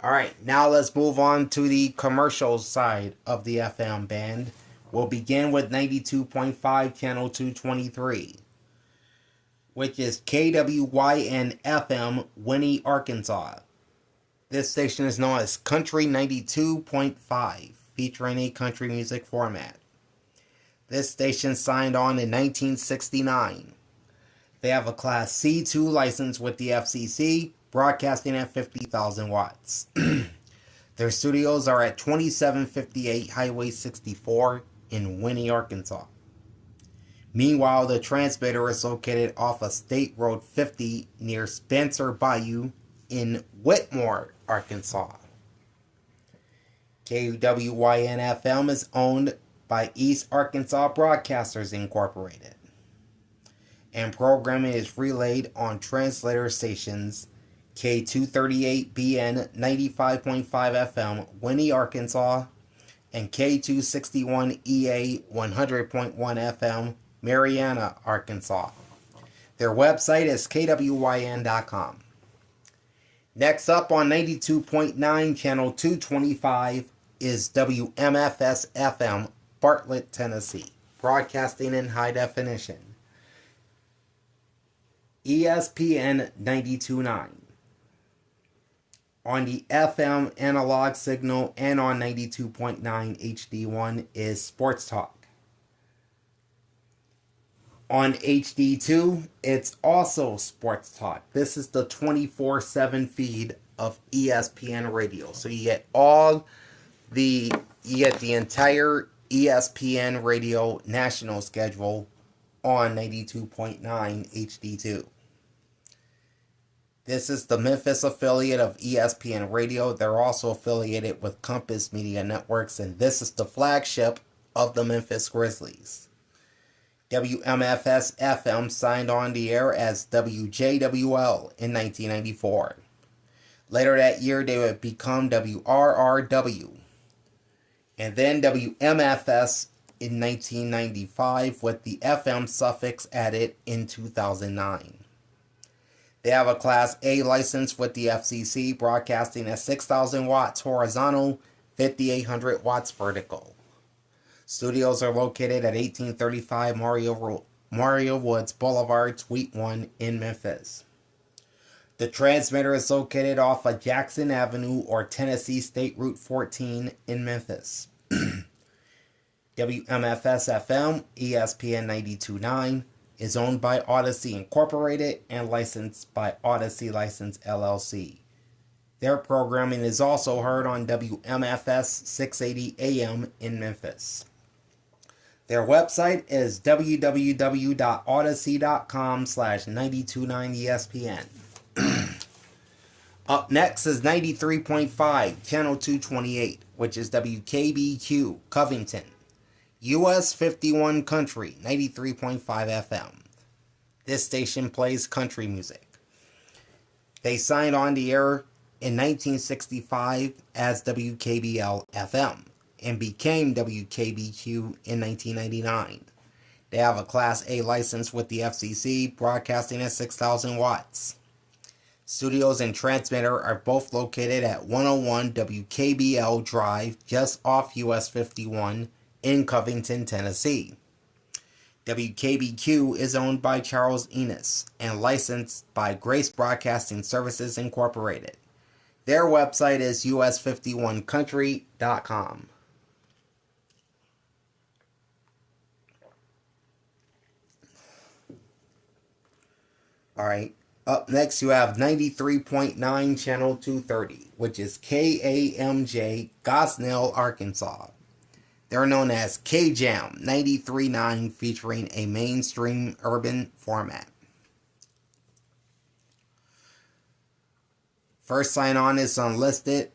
Alright, now let's move on to the commercial side of the FM band. We'll begin with 92.5 Channel 223, which is KWYN-FM, Winnie, Arkansas. This station is known as Country 92.5, featuring a country music format. This station signed on in 1969. They have a Class C2 license with the FCC, broadcasting at 50,000 watts. Their studios are at 2758 Highway 64 in Winnie, Arkansas. Meanwhile, the transmitter is located off of State Road 50 near Spencer Bayou in Whitmore, Arkansas. KWYN-FM is owned by East Arkansas Broadcasters Incorporated, and programming is relayed on translator stations K238BN 95.5 FM, Winnie, Arkansas, and K261EA 100.1 FM, Marianna, Arkansas. Their website is kwyn.com. Next up on 92.9 channel 225 is WMFS FM, Bartlett, Tennessee, broadcasting in high definition. ESPN 92.9. On the FM analog signal and on 92.9 HD1 is Sports Talk. On HD2, it's also Sports Talk. This is the 24/7 feed of ESPN Radio. So you get the entire ESPN Radio national schedule on 92.9 HD2. This is the Memphis affiliate of ESPN Radio. They're also affiliated with Compass Media Networks, and this is the flagship of the Memphis Grizzlies. WMFS FM signed on the air as WJWL in 1994. Later that year, they would become WRRW, and then WMFS in 1995 with the FM suffix added in 2009. They have a Class A license with the FCC, broadcasting at 6,000 watts horizontal, 5,800 watts vertical. Studios are located at 1835 Mario Woods Boulevard, Suite 1 in Memphis. The transmitter is located off of Jackson Avenue or Tennessee State Route 14 in Memphis. WMFS FM, ESPN 92.9, is owned by Odyssey Incorporated and licensed by Odyssey License LLC. Their programming is also heard on WMFS 680 AM in Memphis. Their website is www.odyssey.com/929ESPN. Up next is 93.5, Channel 228, which is WKBQ, Covington. US 51 Country, 93.5 FM. This station plays country music. They signed on the air in 1965 as WKBL FM and became WKBQ in 1999. They have a Class A license with the FCC, broadcasting at 6,000 watts. Studios and transmitter are both located at 101 WKBL Drive, just off US 51 in Covington, Tennessee. WKBQ is owned by Charles Enos and licensed by Grace Broadcasting Services Incorporated. Their website is us51country.com. Alright, up next you have 93.9 Channel 230, which is KAMJ, Gosnell, Arkansas. They're known as K-Jam 93.9, featuring a mainstream urban format. First sign-on is unlisted,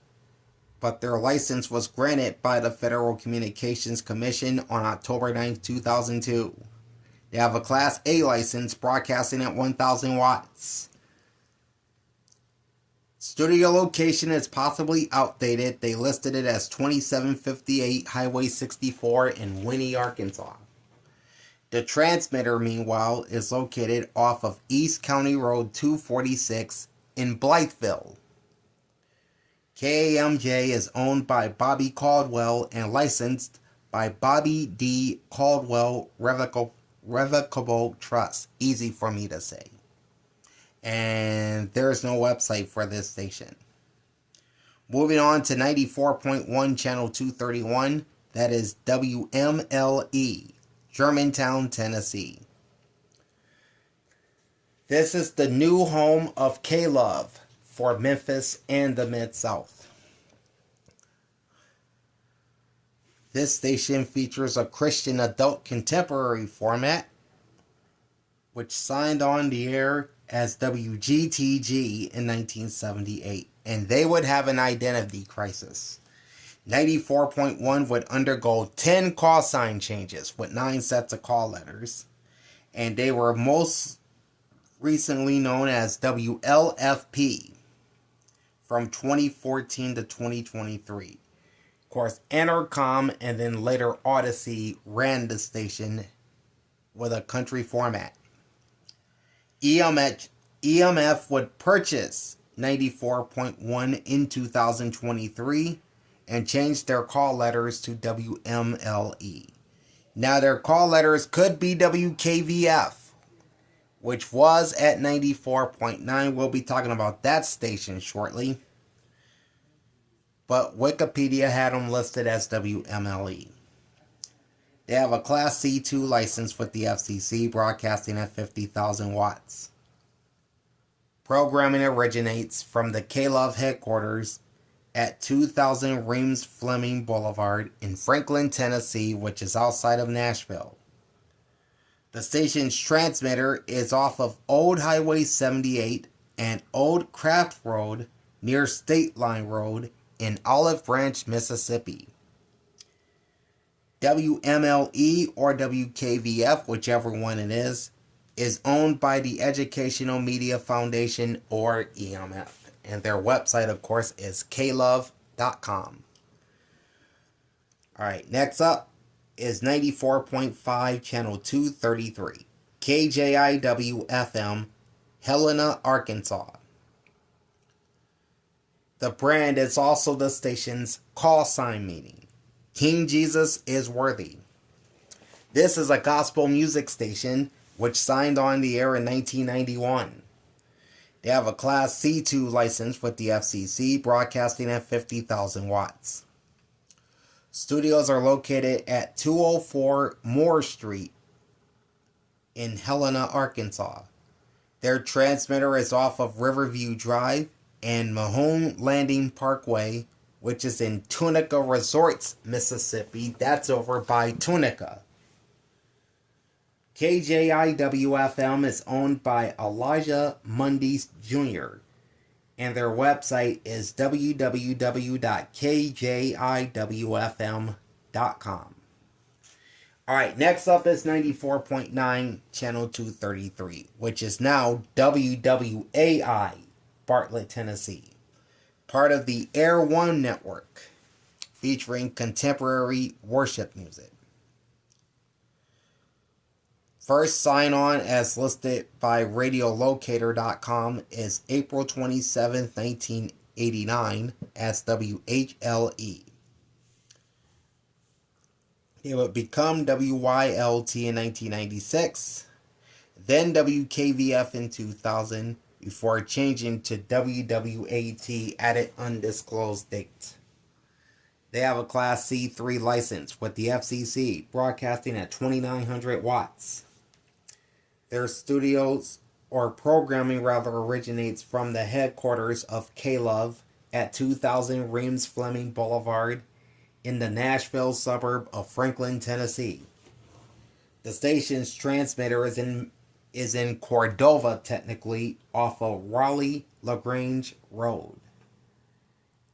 but their license was granted by the Federal Communications Commission on October 9, 2002. They have a Class A license, broadcasting at 1,000 watts. Studio location is possibly outdated. They listed it as 2758 Highway 64 in Winnie, Arkansas. The transmitter, meanwhile, is located off of East County Road 246 in Blytheville. KAMJ is owned by Bobby Caldwell and licensed by Bobby D. Caldwell Revocable Trust. Easy for me to say. And there's no website for this station. Moving on to 94.1 Channel 231, that is WMLE, Germantown, Tennessee. This is the new home of K-Love for Memphis and the Mid-South. This station features a Christian adult contemporary format which signed on the air as WGTG in 1978, and they would have an identity crisis. 94.1 would undergo 10 call sign changes with 9 sets of call letters, and they were most recently known as WLFP from 2014 to 2023. Of course, Entercom and then later Odyssey ran the station with a country format. EMF would purchase 94.1 in 2023 and change their call letters to WMLE. Now their call letters could be WKVF, which was at 94.9. We'll be talking about that station shortly. But Wikipedia had them listed as WMLE. They have a Class C2 license with the FCC, broadcasting at 50,000 watts. Programming originates from the K-Love headquarters at 2000 Reams Fleming Boulevard in Franklin, Tennessee, which is outside of Nashville. The station's transmitter is off of Old Highway 78 and Old Craft Road near State Line Road in Olive Branch, Mississippi. WMLE or WKVF, whichever one it is owned by the Educational Media Foundation or EMF. And their website, of course, is klove.com. Alright, next up is 94.5 Channel 233, KJIW-FM, Helena, Arkansas. The brand is also the station's call sign meaning. King Jesus is worthy. This is a gospel music station which signed on the air in 1991. They have a Class C2 license with the FCC, broadcasting at 50,000 watts. Studios are located at 204 Moore Street in Helena, Arkansas. Their transmitter is off of Riverview Drive and Mahone Landing Parkway, which is in Tunica Resorts, Mississippi. That's over by Tunica. KJIW-FM is owned by Elijah Mundy Jr., and their website is www.kjiwfm.com. Alright, next up is 94.9 Channel 233, which is now WWAI, Bartlett, Tennessee. Part of the Air One network, featuring contemporary worship music. First sign-on as listed by Radiolocator.com is April 27, 1989 as WHLE. It would become WYLT in 1996, then WKVF in 2000, before changing to WWAT at an undisclosed date. They have a Class C3 license with the FCC, broadcasting at 2,900 watts. Their studios, or programming rather, originates from the headquarters of K-Love at 2000 Reams Fleming Boulevard in the Nashville suburb of Franklin, Tennessee. The station's transmitter is in Cordova, technically, off of Raleigh-LaGrange Road.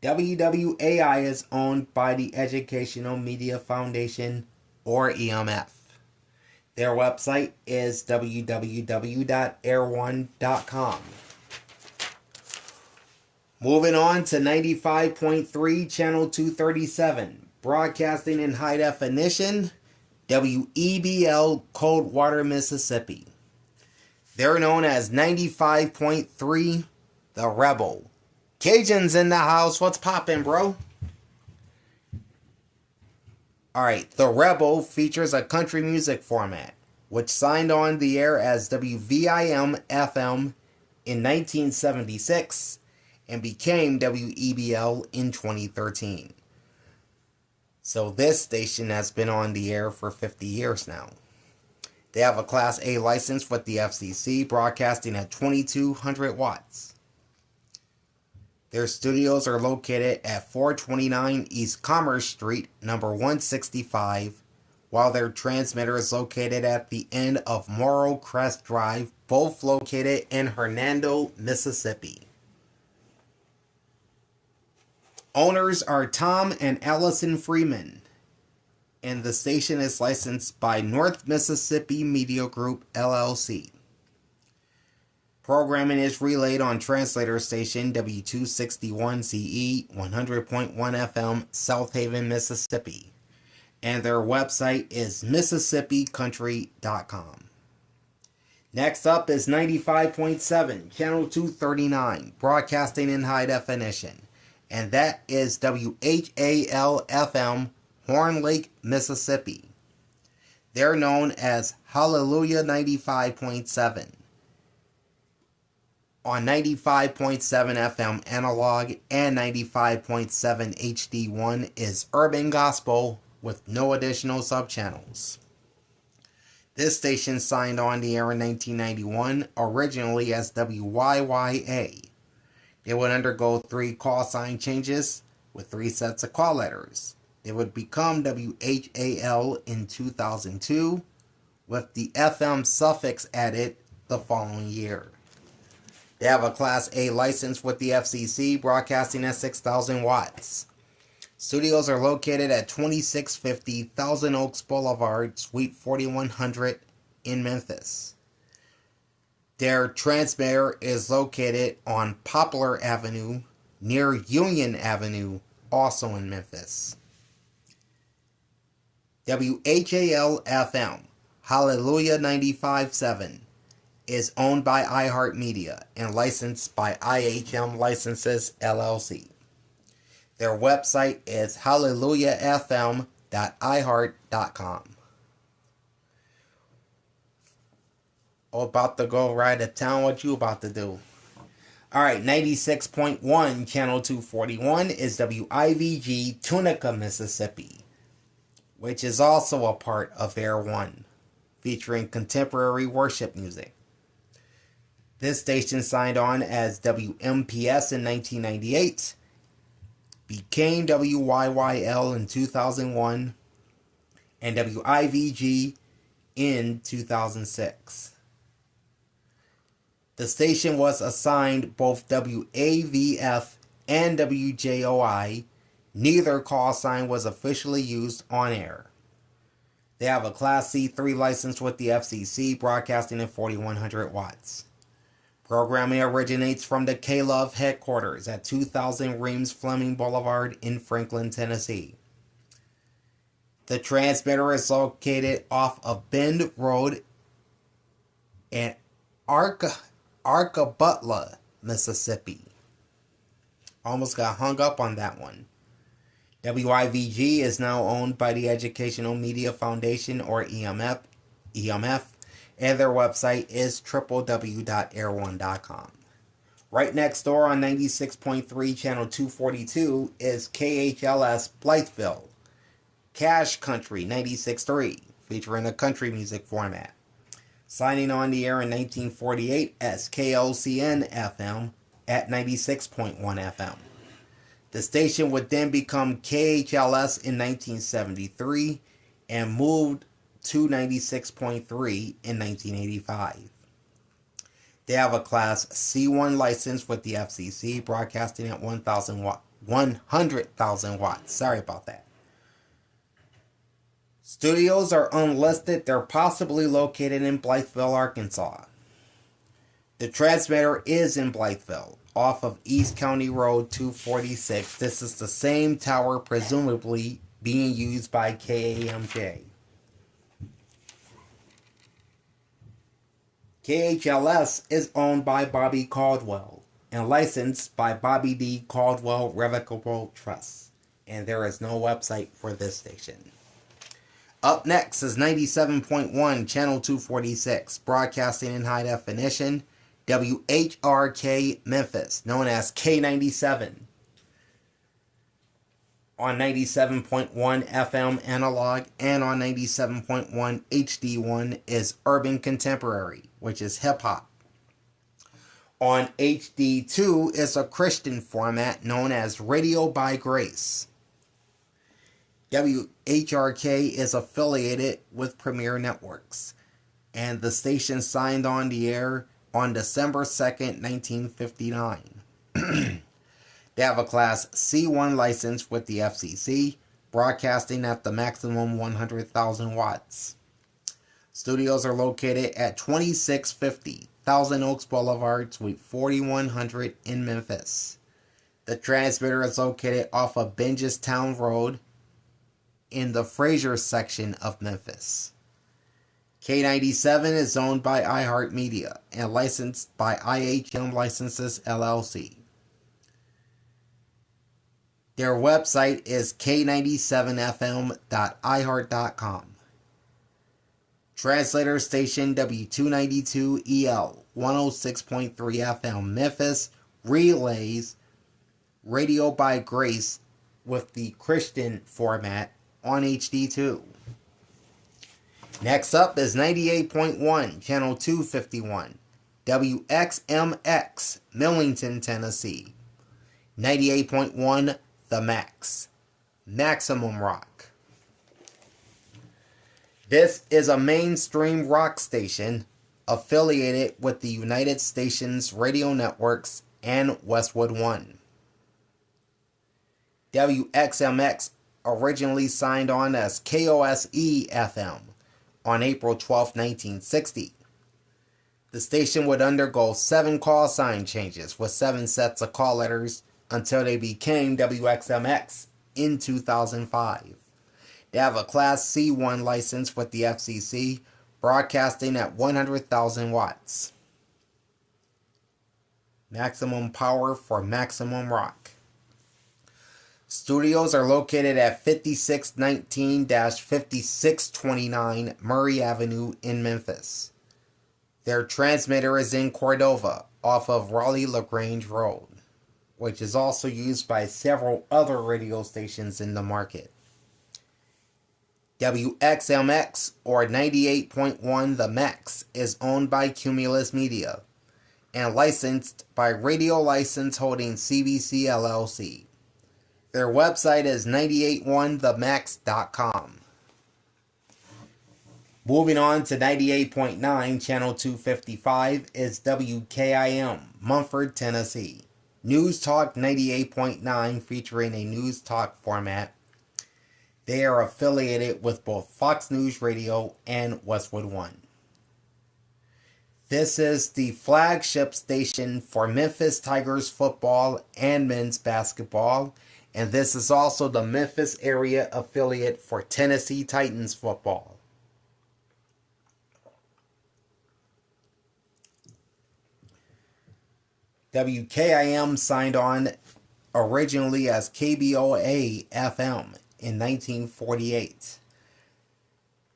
WWAI is owned by the Educational Media Foundation, or EMF. Their website is www.airone.com. Moving on to 95.3 Channel 237, broadcasting in high definition, WEBL Coldwater, Mississippi. They're known as 95.3 The Rebel. Cajuns in the house. What's poppin', bro? Alright, The Rebel features a country music format, which signed on the air as WVIM-FM in 1976 and became WEBL in 2013. So this station has been on the air for 50 years now. They have a Class A license with the FCC, broadcasting at 2,200 watts. Their studios are located at 429 East Commerce Street, number 165, while their transmitter is located at the end of Morro Crest Drive, both located in Hernando, Mississippi. Owners are Tom and Allison Freeman, and the station is licensed by North Mississippi Media Group, LLC. Programming is relayed on translator station W261CE 100.1 FM, South Haven, Mississippi, and their website is MississippiCountry.com. Next up is 95.7, Channel 239, broadcasting in high definition, and that is WHAL-FM, Horn Lake, Mississippi. They're known as Hallelujah 95.7. On 95.7 FM analog and 95.7 HD1 is Urban Gospel with no additional subchannels. This station signed on the air in 1991, originally as WYYA. It would undergo 3 call sign changes with 3 sets of call letters. It would become WHAL in 2002, with the FM suffix added the following year. They have a Class A license with the FCC, broadcasting at 6,000 watts. Studios are located at 2650 Thousand Oaks Boulevard, Suite 4100 in Memphis. Their transmitter is located on Poplar Avenue, near Union Avenue, also in Memphis. WHAL-FM, Hallelujah 95.7, is owned by iHeartMedia and licensed by IHM Licenses, LLC. Their website is hallelujahfm.iheart.com. Oh, about to go right to town. What you about to do? Alright, 96.1, Channel 241 is WIVG, Tunica, Mississippi, which is also a part of Air One, featuring contemporary worship music. This station signed on as WMPS in 1998, became WYYL in 2001, and WIVG in 2006. The station was assigned both WAVF and WJOI. Neither call sign was officially used on air. They have a Class C3 license with the FCC, broadcasting at 4,100 watts. Programming originates from the K-Love headquarters at 2000 Reams Fleming Boulevard in Franklin, Tennessee. The transmitter is located off of Bend Road in Arkabutla, Mississippi. Almost got hung up on that one. WIVG is now owned by the Educational Media Foundation, or EMF, and their website is www.air1.com. Right next door on 96.3 Channel 242 is KHLS Blytheville, Cash Country 96.3, featuring a country music format. Signing on the air in 1948 as KLCN FM at 96.1 FM. The station would then become KHLS in 1973 and moved to 96.3 in 1985. They have a Class C1 license with the FCC, broadcasting at 100,000 watts. Sorry about that. Studios are unlisted. They're possibly located in Blytheville, Arkansas. The transmitter is in Blytheville, off of East County Road 246. This is the same tower presumably being used by KAMJ. KHLS is owned by Bobby Caldwell and licensed by Bobby D. Caldwell Revocable Trust, and there is no website for this station. Up next is 97.1 Channel 246, broadcasting in high definition, WHRK Memphis, known as K97. On 97.1 FM analog and on 97.1 HD1 is Urban Contemporary, which is hip hop. On HD2 is a Christian format known as Radio by Grace. WHRK is affiliated with Premier Networks, and the station signed on the air on December 2nd, 1959. They have a Class C1 license with the FCC, broadcasting at the maximum 100,000 watts. Studios are located at 2650 Thousand Oaks Boulevard, Suite 4100 in Memphis. The transmitter is located off of Bengestown Road in the Fraser section of Memphis. K97 is owned by iHeartMedia and licensed by IHM Licenses LLC. Their website is k97fm.iheart.com. Translator station W292EL 106.3 FM Memphis relays Radio by Grace with the Christian format on HD2. Next up is 98.1 Channel 251 WXMX Millington, Tennessee. 98.1 The Max Maximum Rock. This is a mainstream rock station affiliated with the United Stations Radio Networks and Westwood One. WXMX originally signed on as KOSE-FM on April 12, 1960. The station would undergo 7 call sign changes with 7 sets of call letters until they became WXMX in 2005. They have a Class C1 license with the FCC, broadcasting at 100,000 watts. Maximum power for maximum rock. Studios are located at 5619-5629 Murray Avenue in Memphis. Their transmitter is in Cordova, off of Raleigh-LaGrange Road, which is also used by several other radio stations in the market. WXMX, or 98.1 The Max, is owned by Cumulus Media and licensed by Radio License Holdings CBC LLC. Their website is 981themax.com. Moving on to 98.9 Channel 255 is WKIM, Mumford, Tennessee. News Talk 98.9 featuring a news talk format. They are affiliated with both Fox News Radio and Westwood One. This is the flagship station for Memphis Tigers football and men's basketball, and this is also the Memphis area affiliate for Tennessee Titans football. WKIM signed on originally as KBOA-FM in 1948.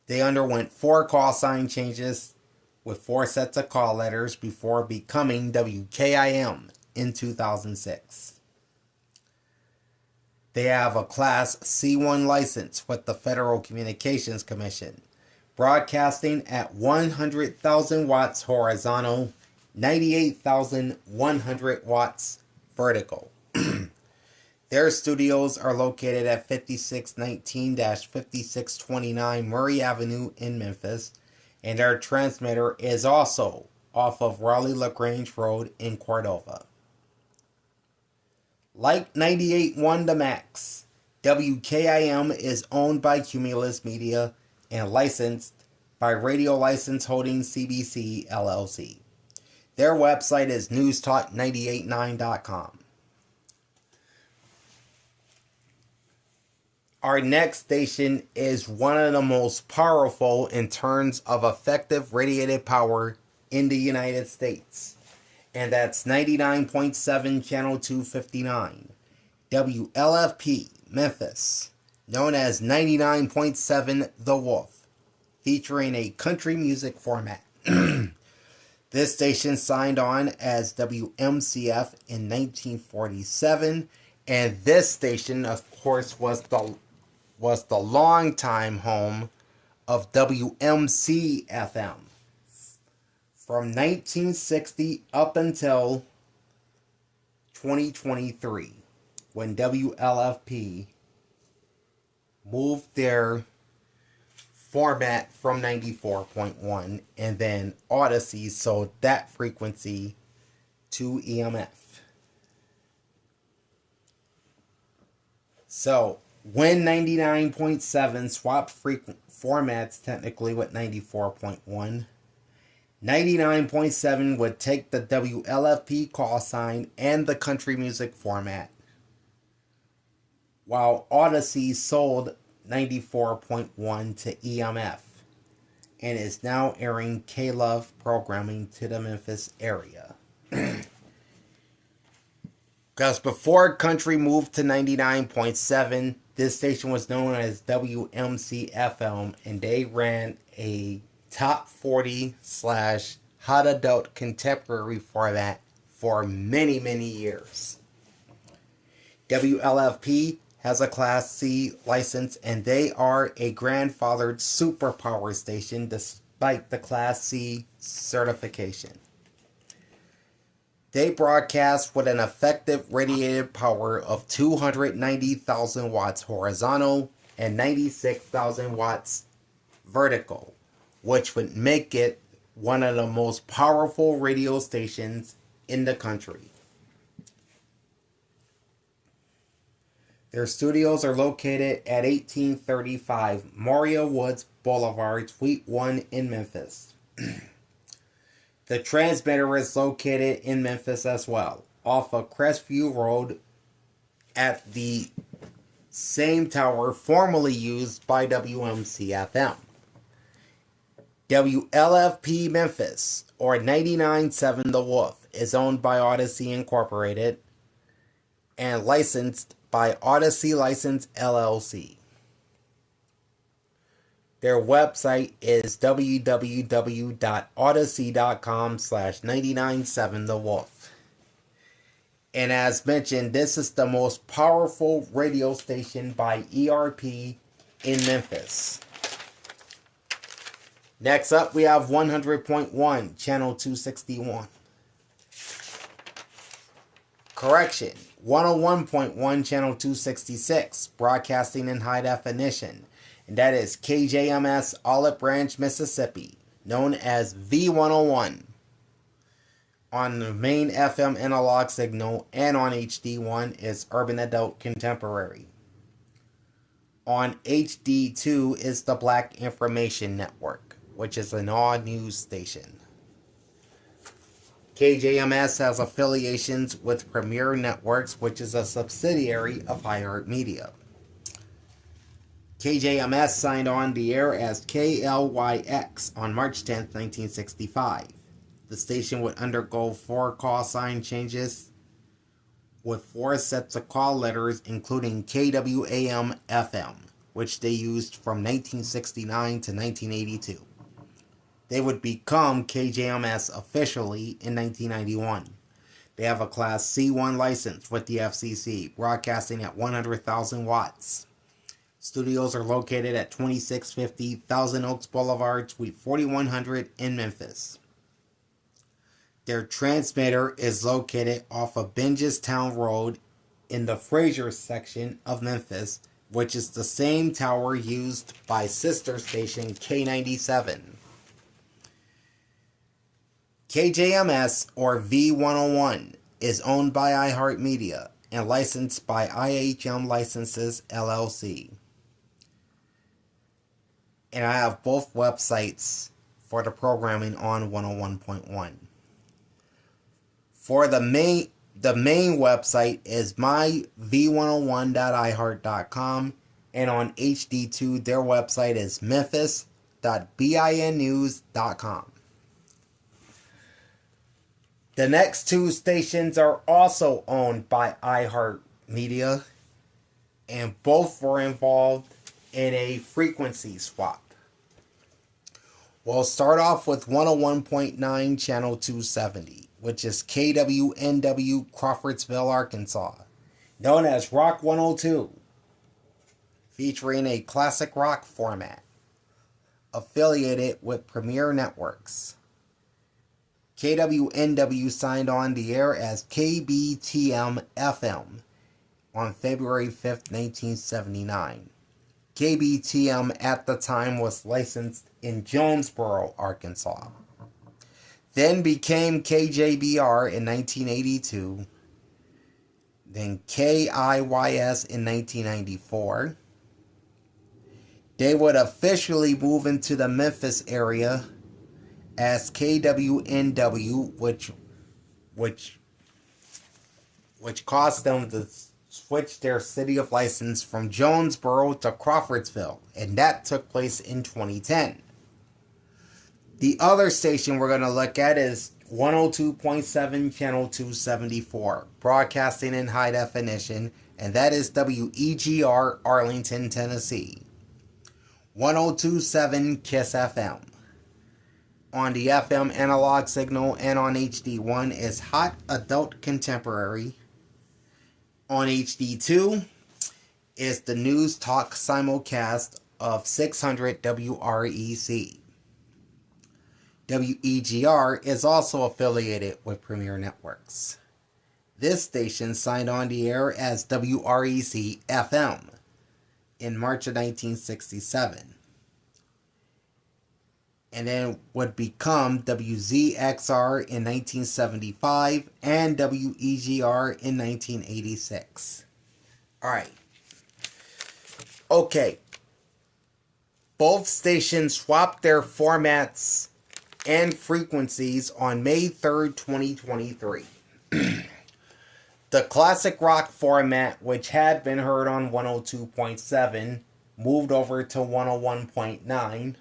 They underwent 4 call sign changes with 4 sets of call letters before becoming WKIM in 2006. They have a Class C1 license with the Federal Communications Commission, broadcasting at 100,000 watts horizontal, 98,100 watts vertical. Their studios are located at 5619-5629 Murray Avenue in Memphis, and their transmitter is also off of Raleigh-LaGrange Road in Cordova. Like 98.1 The Max, WKIM is owned by Cumulus Media and licensed by Radio License Holdings CBC LLC. Their website is newstalk989.com. Our next station is one of the most powerful in terms of effective radiated power in the United States. And that's 99.7 Channel 259, WLFP, Memphis, known as 99.7 The Wolf, featuring a country music format. This station signed on as WMCF in 1947, and this station, of course, was the longtime home of WMC-FM from 1960 up until 2023, when WLFP moved their format from 94.1, and then Odyssey sold that frequency to EMF. So when 99.7 swapped formats technically with 94.1, 99.7 would take the WLFP call sign and the country music format, while Odyssey sold 94.1 to EMF and is now airing K-Love programming to the Memphis area. Because before country moved to 99.7, this station was known as WMC-FM, and they ran a top 40 / hot adult contemporary format for many, many years. WLFP has a Class C license, and they are a grandfathered superpower station despite the Class C certification. They broadcast with an effective radiated power of 290,000 watts horizontal and 96,000 watts vertical, which would make it one of the most powerful radio stations in the country. Their studios are located at 1835 Mario Woods Boulevard, Suite 1 in Memphis. The transmitter is located in Memphis as well, off of Crestview Road at the same tower formerly used by WMC-FM. WLFP Memphis, or 99.7 The Wolf, is owned by Odyssey Incorporated and licensed by Odyssey License LLC. Their website is www.odyssey.com/997thewolf. And as mentioned, this is the most powerful radio station by ERP in Memphis. Next up, we have 100.1, channel 261. Correction, 101.1, channel 266, broadcasting in high definition. And that is KJMS Olive Branch, Mississippi, known as V101. On the main FM analog signal and on HD1 is Urban Adult Contemporary. On HD2 is the Black Information Network, which is an all-news station. KJMS has affiliations with Premier Networks, which is a subsidiary of iHeartMedia. KJMS signed on the air as KLYX on March 10, 1965. The station would undergo 4 call sign changes with 4 sets of call letters, including KWAM-FM, which they used from 1969 to 1982. They would become KJMS officially in 1991. They have a Class C1 license with the FCC, broadcasting at 100,000 watts. Studios are located at 2650 Thousand Oaks Boulevard, Suite 4100 in Memphis. Their transmitter is located off of Bengestown Road in the Fraser section of Memphis, which is the same tower used by sister station K97. KJMS, or V101, is owned by iHeartMedia and licensed by IHM Licenses LLC. And I have both websites for the programming on 101.1. For the main website is myv101.iheart.com, and on HD2 their website is memphis.binnews.com. The next 2 stations are also owned by iHeartMedia, and both were involved in a frequency swap. We'll start off with 101.9 channel 270, which is KWNW Crawfordsville, Arkansas, known as Rock 102, featuring a classic rock format, affiliated with Premier Networks. KWNW signed on the air as KBTM-FM on February 5th, 1979. KBTM at the time was licensed in Jonesboro, Arkansas. Then became KJBR in 1982. Then KIYS in 1994. They would officially move into the Memphis area as KWNW, which caused them to switch their city of license from Jonesboro to Crawfordsville, and that took place in 2010. The other station we're going to look at is 102.7 Channel 274, broadcasting in high definition, and that is WEGR, Arlington, Tennessee. 102.7 KISS FM. On the FM analog signal and on HD1 is Hot Adult Contemporary. On HD2 is the News Talk simulcast of 600 WREC. WEGR is also affiliated with Premier Networks. This station signed on the air as WREC FM in March of 1967. And then would become WZXR in 1975 and WEGR in 1986. Alright. Okay. Both stations swapped their formats and frequencies on May 3rd, 2023. The classic rock format, which had been heard on 102.7, moved over to 101.9,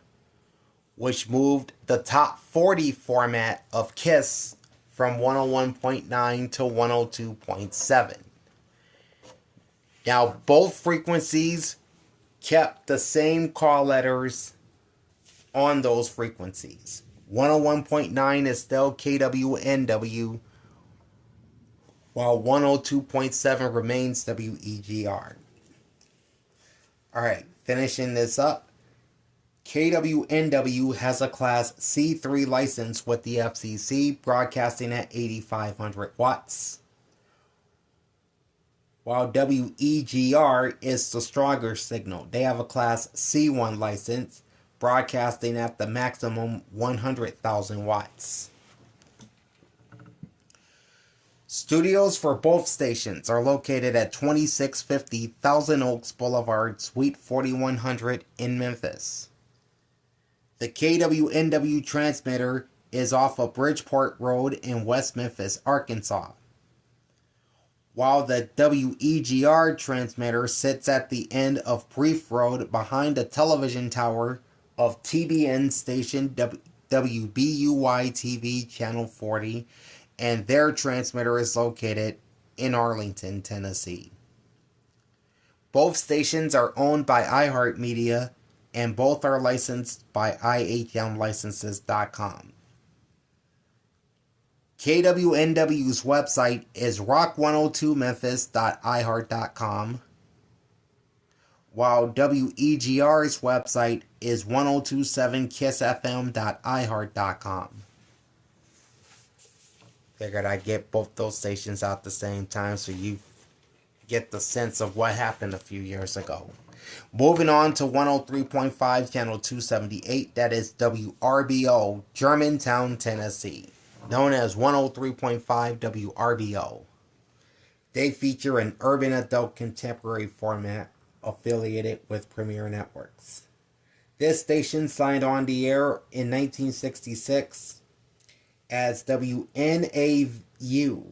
which moved the top 40 format of KISS from 101.9 to 102.7. Now, both frequencies kept the same call letters on those frequencies. 101.9 is still KWNW, while 102.7 remains WEGR. Alright, finishing this up. KWNW has a Class C3 license with the FCC, broadcasting at 8,500 watts. While WEGR is the stronger signal. They have a Class C1 license, broadcasting at the maximum 100,000 watts. Studios for both stations are located at 2650 Thousand Oaks Boulevard, Suite 4100 in Memphis. The KWNW transmitter is off of Bridgeport Road in West Memphis, Arkansas, while the WEGR transmitter sits at the end of Brief Road behind the television tower of TBN station WBUY TV Channel 40, and their transmitter is located in Arlington, Tennessee. Both stations are owned by iHeartMedia, and both are licensed by IHMLicenses.com. KWNW's website is rock102memphis.iheart.com, while WEGR's website is 1027kissfm.iheart.com. Figured I'd get both those stations out at the same time so you get the sense of what happened a few years ago. Moving on to 103.5 Channel 278, that is WRBO, Germantown, Tennessee, known as 103.5 WRBO. They feature an urban adult contemporary format affiliated with Premier Networks. This station signed on the air in 1966 as WNAU,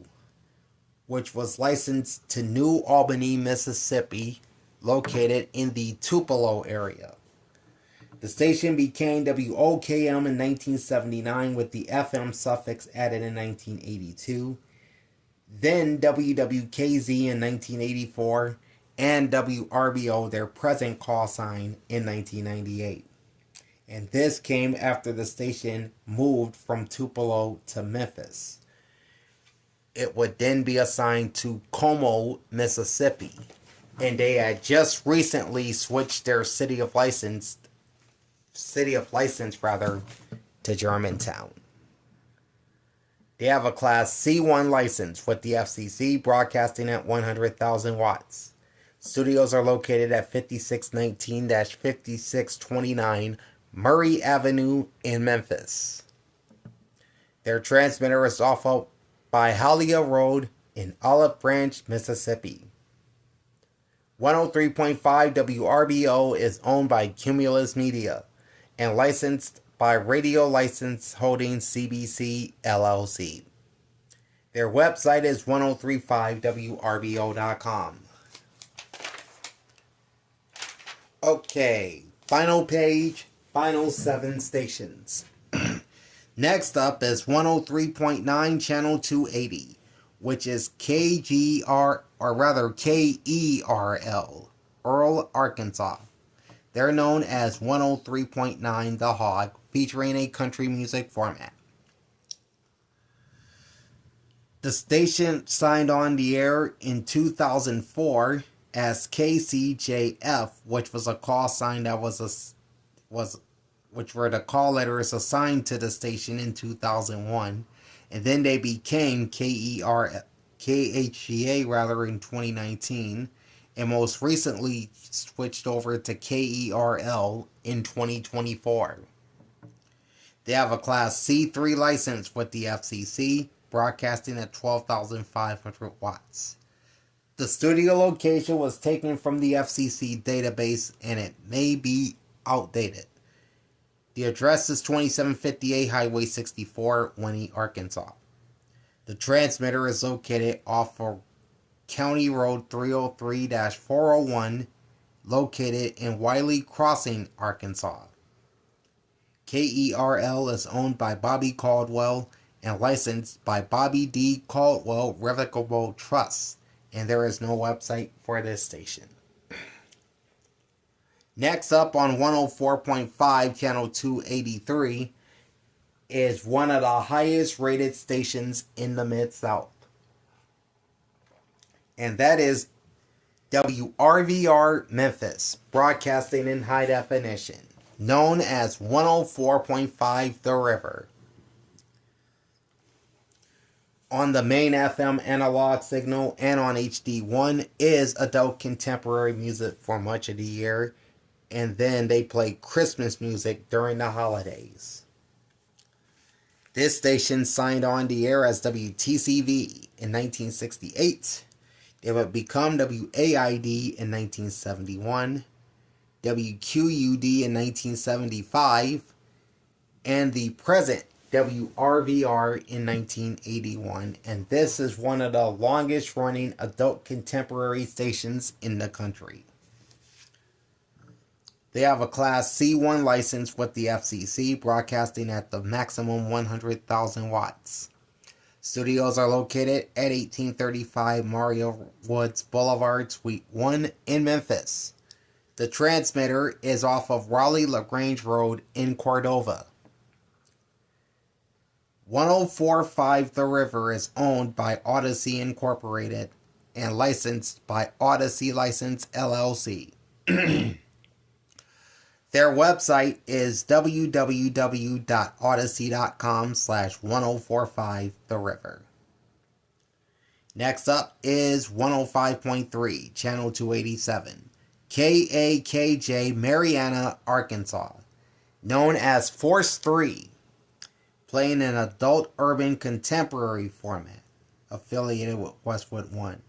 which was licensed to New Albany, Mississippi, located in the Tupelo area. The station became WOKM in 1979 with the FM suffix added in 1982, then WWKZ in 1984, and WRBO, their present call sign, in 1998. And this came after the station moved from Tupelo to Memphis. It would then be assigned to Como, Mississippi, and they had just recently switched their city of license to Germantown. They have a Class C1 license with the FCC, broadcasting at 100,000 watts. Studios are located at 5619-5629 Murray Avenue in Memphis. Their transmitter is off of Byhalia Road in Olive Branch, Mississippi. 103.5 WRBO is owned by Cumulus Media and licensed by Radio License Holdings CBC LLC. Their website is 1035wrbo.com. Okay, final page, final 7 stations. Next up is 103.9 Channel 280, which is KGR, or rather KERL, Earl, Arkansas. They're known as 103.9 The Hog, featuring a country music format. The station signed on the air in 2004 as KCJF, which was a call sign that which were the call letters assigned to the station in 2001, and then they became KHGA in 2019, and most recently switched over to KERL in 2024. They have a Class C3 license with the FCC, broadcasting at 12,500 watts. The studio location was taken from the FCC database, and it may be outdated. The address is 2758 Highway 64, Winnie, Arkansas. The transmitter is located off of County Road 303-401, located in Wiley Crossing, Arkansas. KERL is owned by Bobby Caldwell and licensed by Bobby D. Caldwell Revocable Trust, and there is no website for this station. Next up on 104.5 Channel 283 is one of the highest rated stations in the Mid-South. And that is WRVR Memphis, broadcasting in high definition, known as 104.5 The River. On the main FM analog signal and on HD1 is adult contemporary music for much of the year, and then they play Christmas music during the holidays. This station signed on the air as WTCV in 1968. It would become WAID in 1971, WQUD in 1975, and the present WRVR in 1981. And this is one of the longest running adult contemporary stations in the country. They have a Class C1 license with the FCC, broadcasting at the maximum 100,000 watts. Studios are located at 1835 Mario Woods Boulevard, Suite 1 in Memphis. The transmitter is off of Raleigh-LaGrange Road in Cordova. 104.5 The River is owned by Odyssey Incorporated and licensed by Odyssey License LLC. Their website is www.odyssey.com/1045 The River. Next up is 105.3 Channel 287, KAKJ, Marianna, Arkansas, known as Force 3, playing an adult urban contemporary format, affiliated with Westwood One.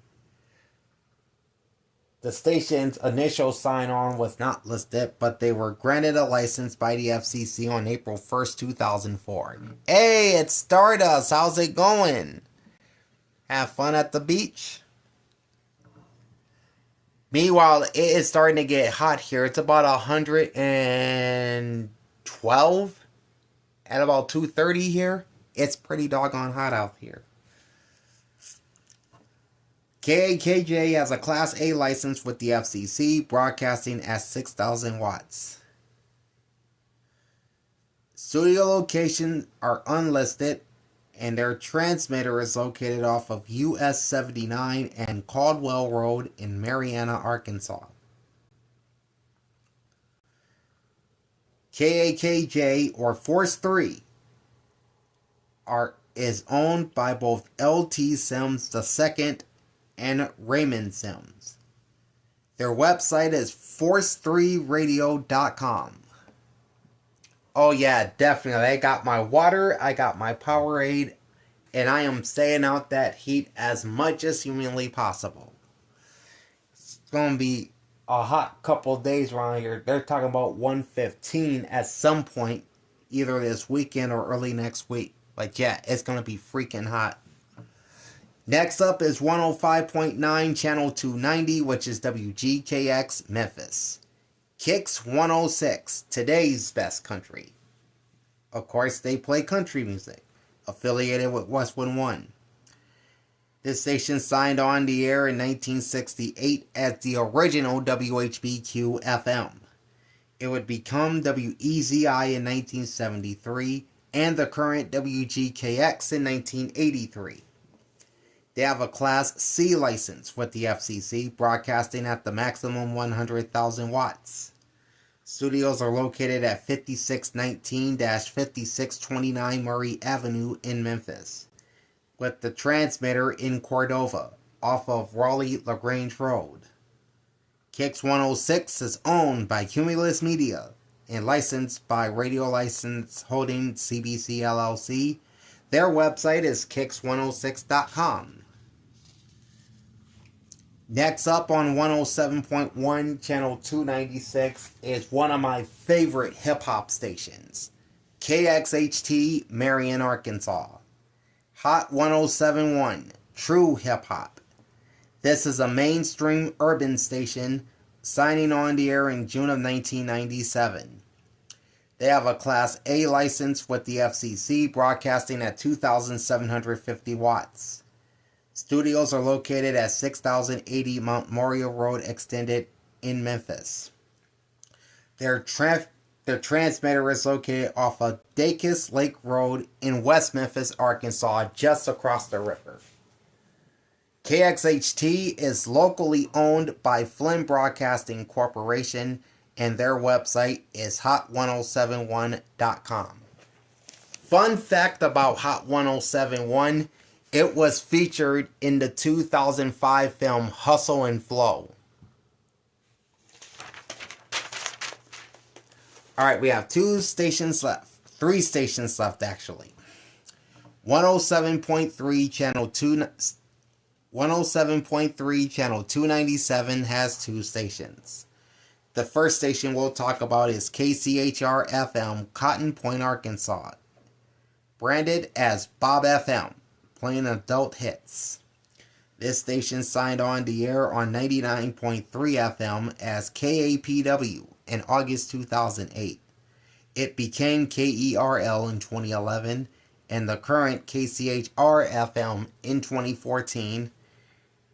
The station's initial sign-on was not listed, but they were granted a license by the FCC on April 1st, 2004. Hey, it's Stardust. How's it going? Have fun at the beach? Meanwhile, it is starting to get hot here. It's about 112 at about 2:30 here. It's pretty doggone hot out here. KAKJ has a Class A license with the FCC, broadcasting at 6,000 watts. Studio locations are unlisted, and their transmitter is located off of US 79 and Caldwell Road in Marianna, Arkansas. KAKJ, or Force 3, is owned by both L.T. Sims II and Raymond Sims. Their website is force3radio.com. Oh yeah, definitely. I got my water, I got my Powerade, and I am staying out that heat as much as humanly possible. It's going to be a hot couple days around here. They're talking about 115 at some point, either this weekend or early next week. But yeah, it's going to be freaking hot. Next up is 105.9 Channel 290, which is WGKX Memphis. Kicks 106, today's best country. Of course, they play country music, affiliated with Westwood One. This station signed on the air in 1968 as the original WHBQ FM. It would become WEZI in 1973 and the current WGKX in 1983. They have a Class C license with the FCC, broadcasting at the maximum 100,000 watts. Studios are located at 5619-5629 Murray Avenue in Memphis, with the transmitter in Cordova, off of Raleigh-LaGrange Road. Kicks 106 is owned by Cumulus Media and licensed by Radio License Holding CBC LLC. Their website is kicks106.com. Next up on 107.1 Channel 296 is one of my favorite hip-hop stations, KXHT, Marion, Arkansas. Hot 107.1, true hip-hop. This is a mainstream urban station signing on the air in June of 1997. They have a Class A license with the FCC, broadcasting at 2,750 watts. Studios are located at 6080 Mount Moriah Road Extended in Memphis. Their transmitter is located off of Dacus Lake Road in West Memphis, Arkansas, just across the river. KXHT is locally owned by Flynn Broadcasting Corporation, and their website is hot1071.com. Fun fact about Hot 1071, it was featured in the 2005 film Hustle and Flow. Alright, we have three stations left actually. 107.3 Channel 297 has two stations. The first station we'll talk about is KCHR FM, Cotton Point, Arkansas, branded as Bob FM, playing adult hits. This station signed on the air on 99.3 FM as KAPW in August 2008. It became KERL in 2011 and the current KCHR FM in 2014,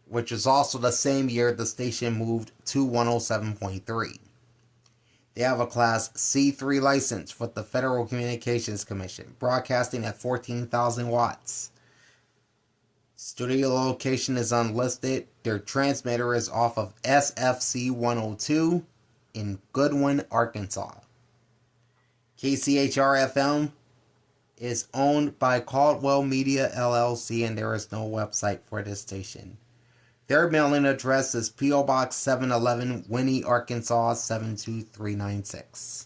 which is also the same year the station moved to 107.3. They have a Class C3 license with the Federal Communications Commission, broadcasting at 14,000 watts. Studio location is unlisted. Their transmitter is off of SFC 102 in Goodwin, Arkansas. KCHR FM is owned by Caldwell Media LLC, and there is no website for this station. Their mailing address is P.O. Box 711, Winnie, Arkansas 72396.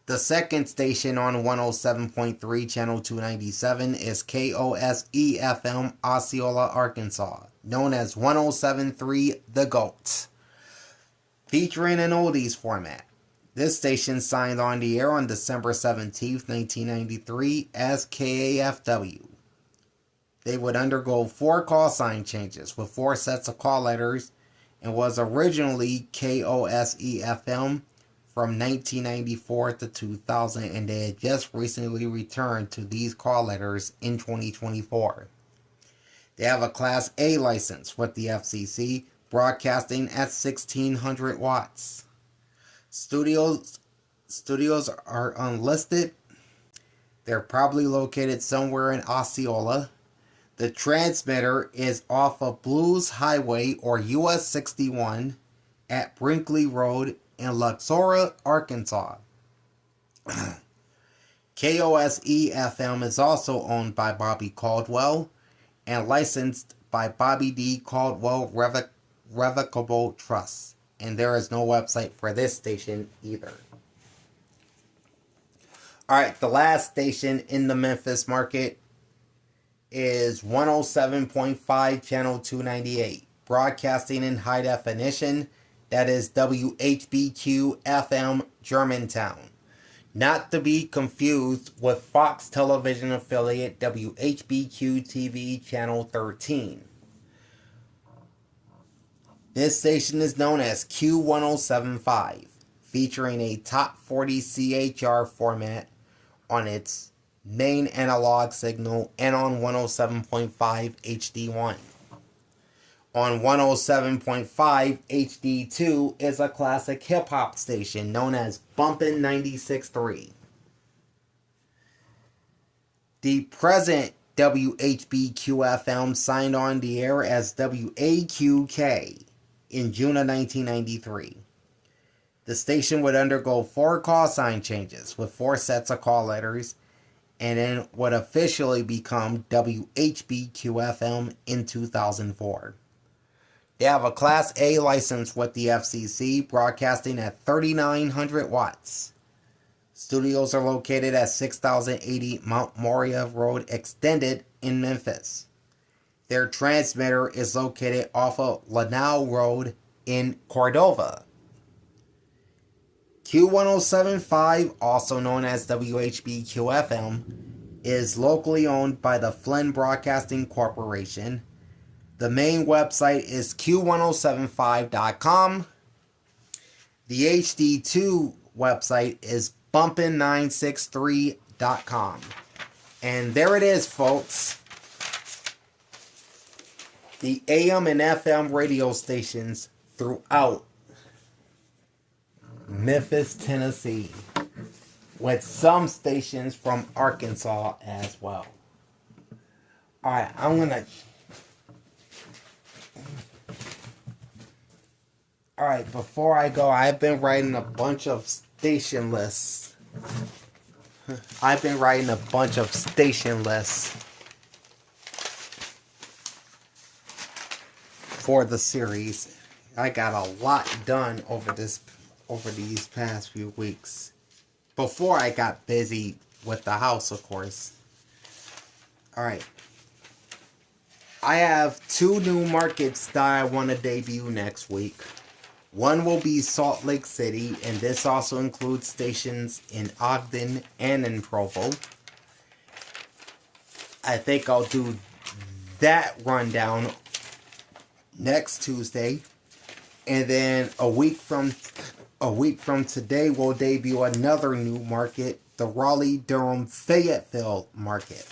The second station on 107.3 Channel 297 is KOSE-FM, Osceola, Arkansas, known as 107.3 The GOAT, featuring an oldies format. This station signed on the air on December 17, 1993 as KAFW. They would undergo 4 call sign changes with 4 sets of call letters and was originally KOSE-FM from 1994 to 2000, and they had just recently returned to these call letters in 2024. They have a Class A license with the FCC, broadcasting at 1600 watts. Studios are unlisted. They're probably located somewhere in Osceola. The transmitter is off of Blues Highway or US 61 at Brinkley Road in Luxora, Arkansas. KOSE-FM is also owned by Bobby Caldwell and licensed by Bobby D. Caldwell irrevocable trust. And there is no website for this station either. Alright, the last station in the Memphis market is 107.5 channel 298, broadcasting in high definition. That is WHBQ FM Germantown. Not to be confused with Fox television affiliate WHBQ TV channel 13. This station is known as Q1075, featuring a top 40 CHR format on its main analog signal and on 107.5 HD1. On 107.5 HD2 is a classic hip-hop station known as Bumpin' 96.3. The present WHBQ-FM signed on the air as WAQK in June of 1993. The station would undergo 4 call sign changes with 4 sets of call letters, and then would officially become WHBQ-FM in 2004. They have a Class A license with the FCC, broadcasting at 3,900 watts. Studios are located at 6080 Mount Moriah Road Extended in Memphis. Their transmitter is located off of Lanao Road in Cordova. Q1075, also known as WHBQ-FM, is locally owned by the Flynn Broadcasting Corporation. The main website is Q1075.com. The HD2 website is Bumpin963.com. And there it is, folks. The AM and FM radio stations throughout Memphis, Tennessee, with some stations from Arkansas as well. Alright, Alright, before I go, I've been writing a bunch of station lists. For the series. I got a lot done over these past few weeks. Before I got busy with the house, of course. Alright. I have 2 new markets that I want to debut next week. One will be Salt Lake City, and this also includes stations in Ogden and in Provo. I think I'll do that rundown next Tuesday. And then a week from today, we'll debut another new market, the Raleigh-Durham-Fayetteville market.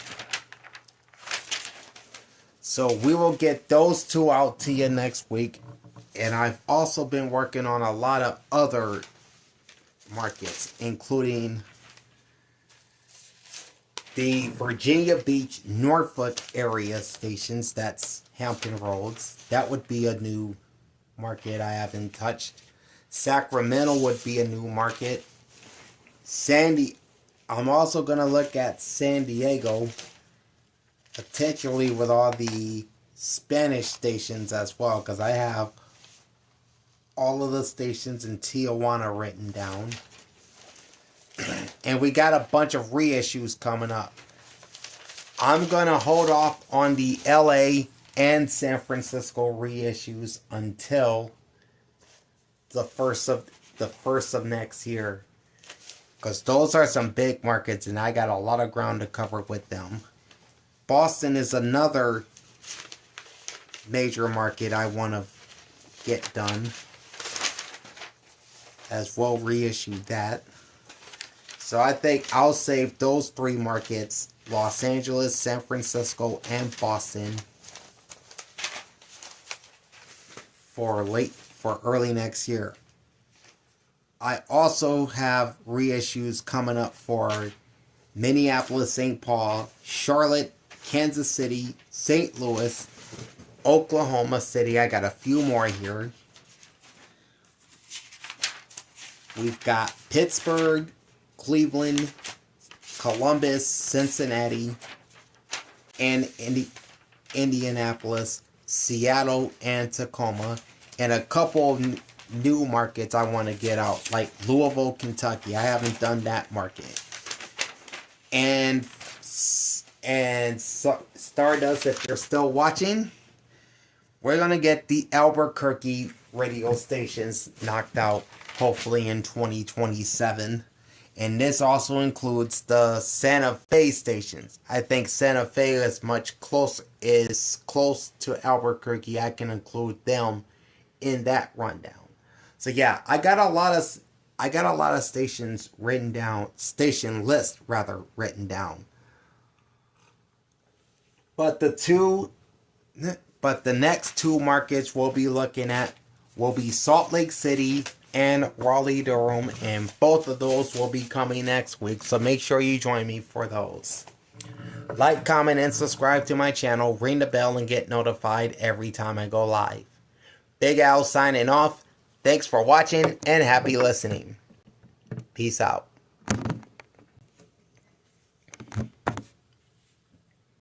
So we will get those 2 out to you next week. And I've also been working on a lot of other markets, including the Virginia Beach, Norfolk area stations. That's Hampton Roads. That would be a new market I haven't touched. Sacramento would be a new market. I'm also going to look at San Diego, potentially with all the Spanish stations as well, because I have all of the stations in Tijuana written down. And we got a bunch of reissues coming up. I'm going to hold off on the LA and San Francisco reissues until the first of next year, because those are some big markets and I got a lot of ground to cover with them. Boston is another major market I want to get done, as well reissue that. So I think I'll save those 3 markets, Los Angeles, San Francisco, and Boston, for early next year. I also have reissues coming up for Minneapolis, St. Paul, Charlotte, Kansas City, St. Louis, Oklahoma City. I got a few more here. We've got Pittsburgh, Cleveland, Columbus, Cincinnati, and Indianapolis, Seattle, and Tacoma. and a couple of new markets I want to get out, like Louisville, Kentucky. I haven't done that market. And Stardust, if you're still watching, we're going to get the Albuquerque radio stations knocked out, hopefully in 2027. And this also includes the Santa Fe stations. I think Santa Fe is close to Albuquerque. I can include them in that rundown. So yeah, I got a lot of stations written down, station list rather written down. But the next two markets we'll be looking at will be Salt Lake City and Raleigh-Durham, and both of those will be coming next week, so make sure you join me for those. Like, comment, and subscribe to my channel, ring the bell, and get notified every time I go live. Big Al signing off. Thanks for watching, and happy listening. Peace out.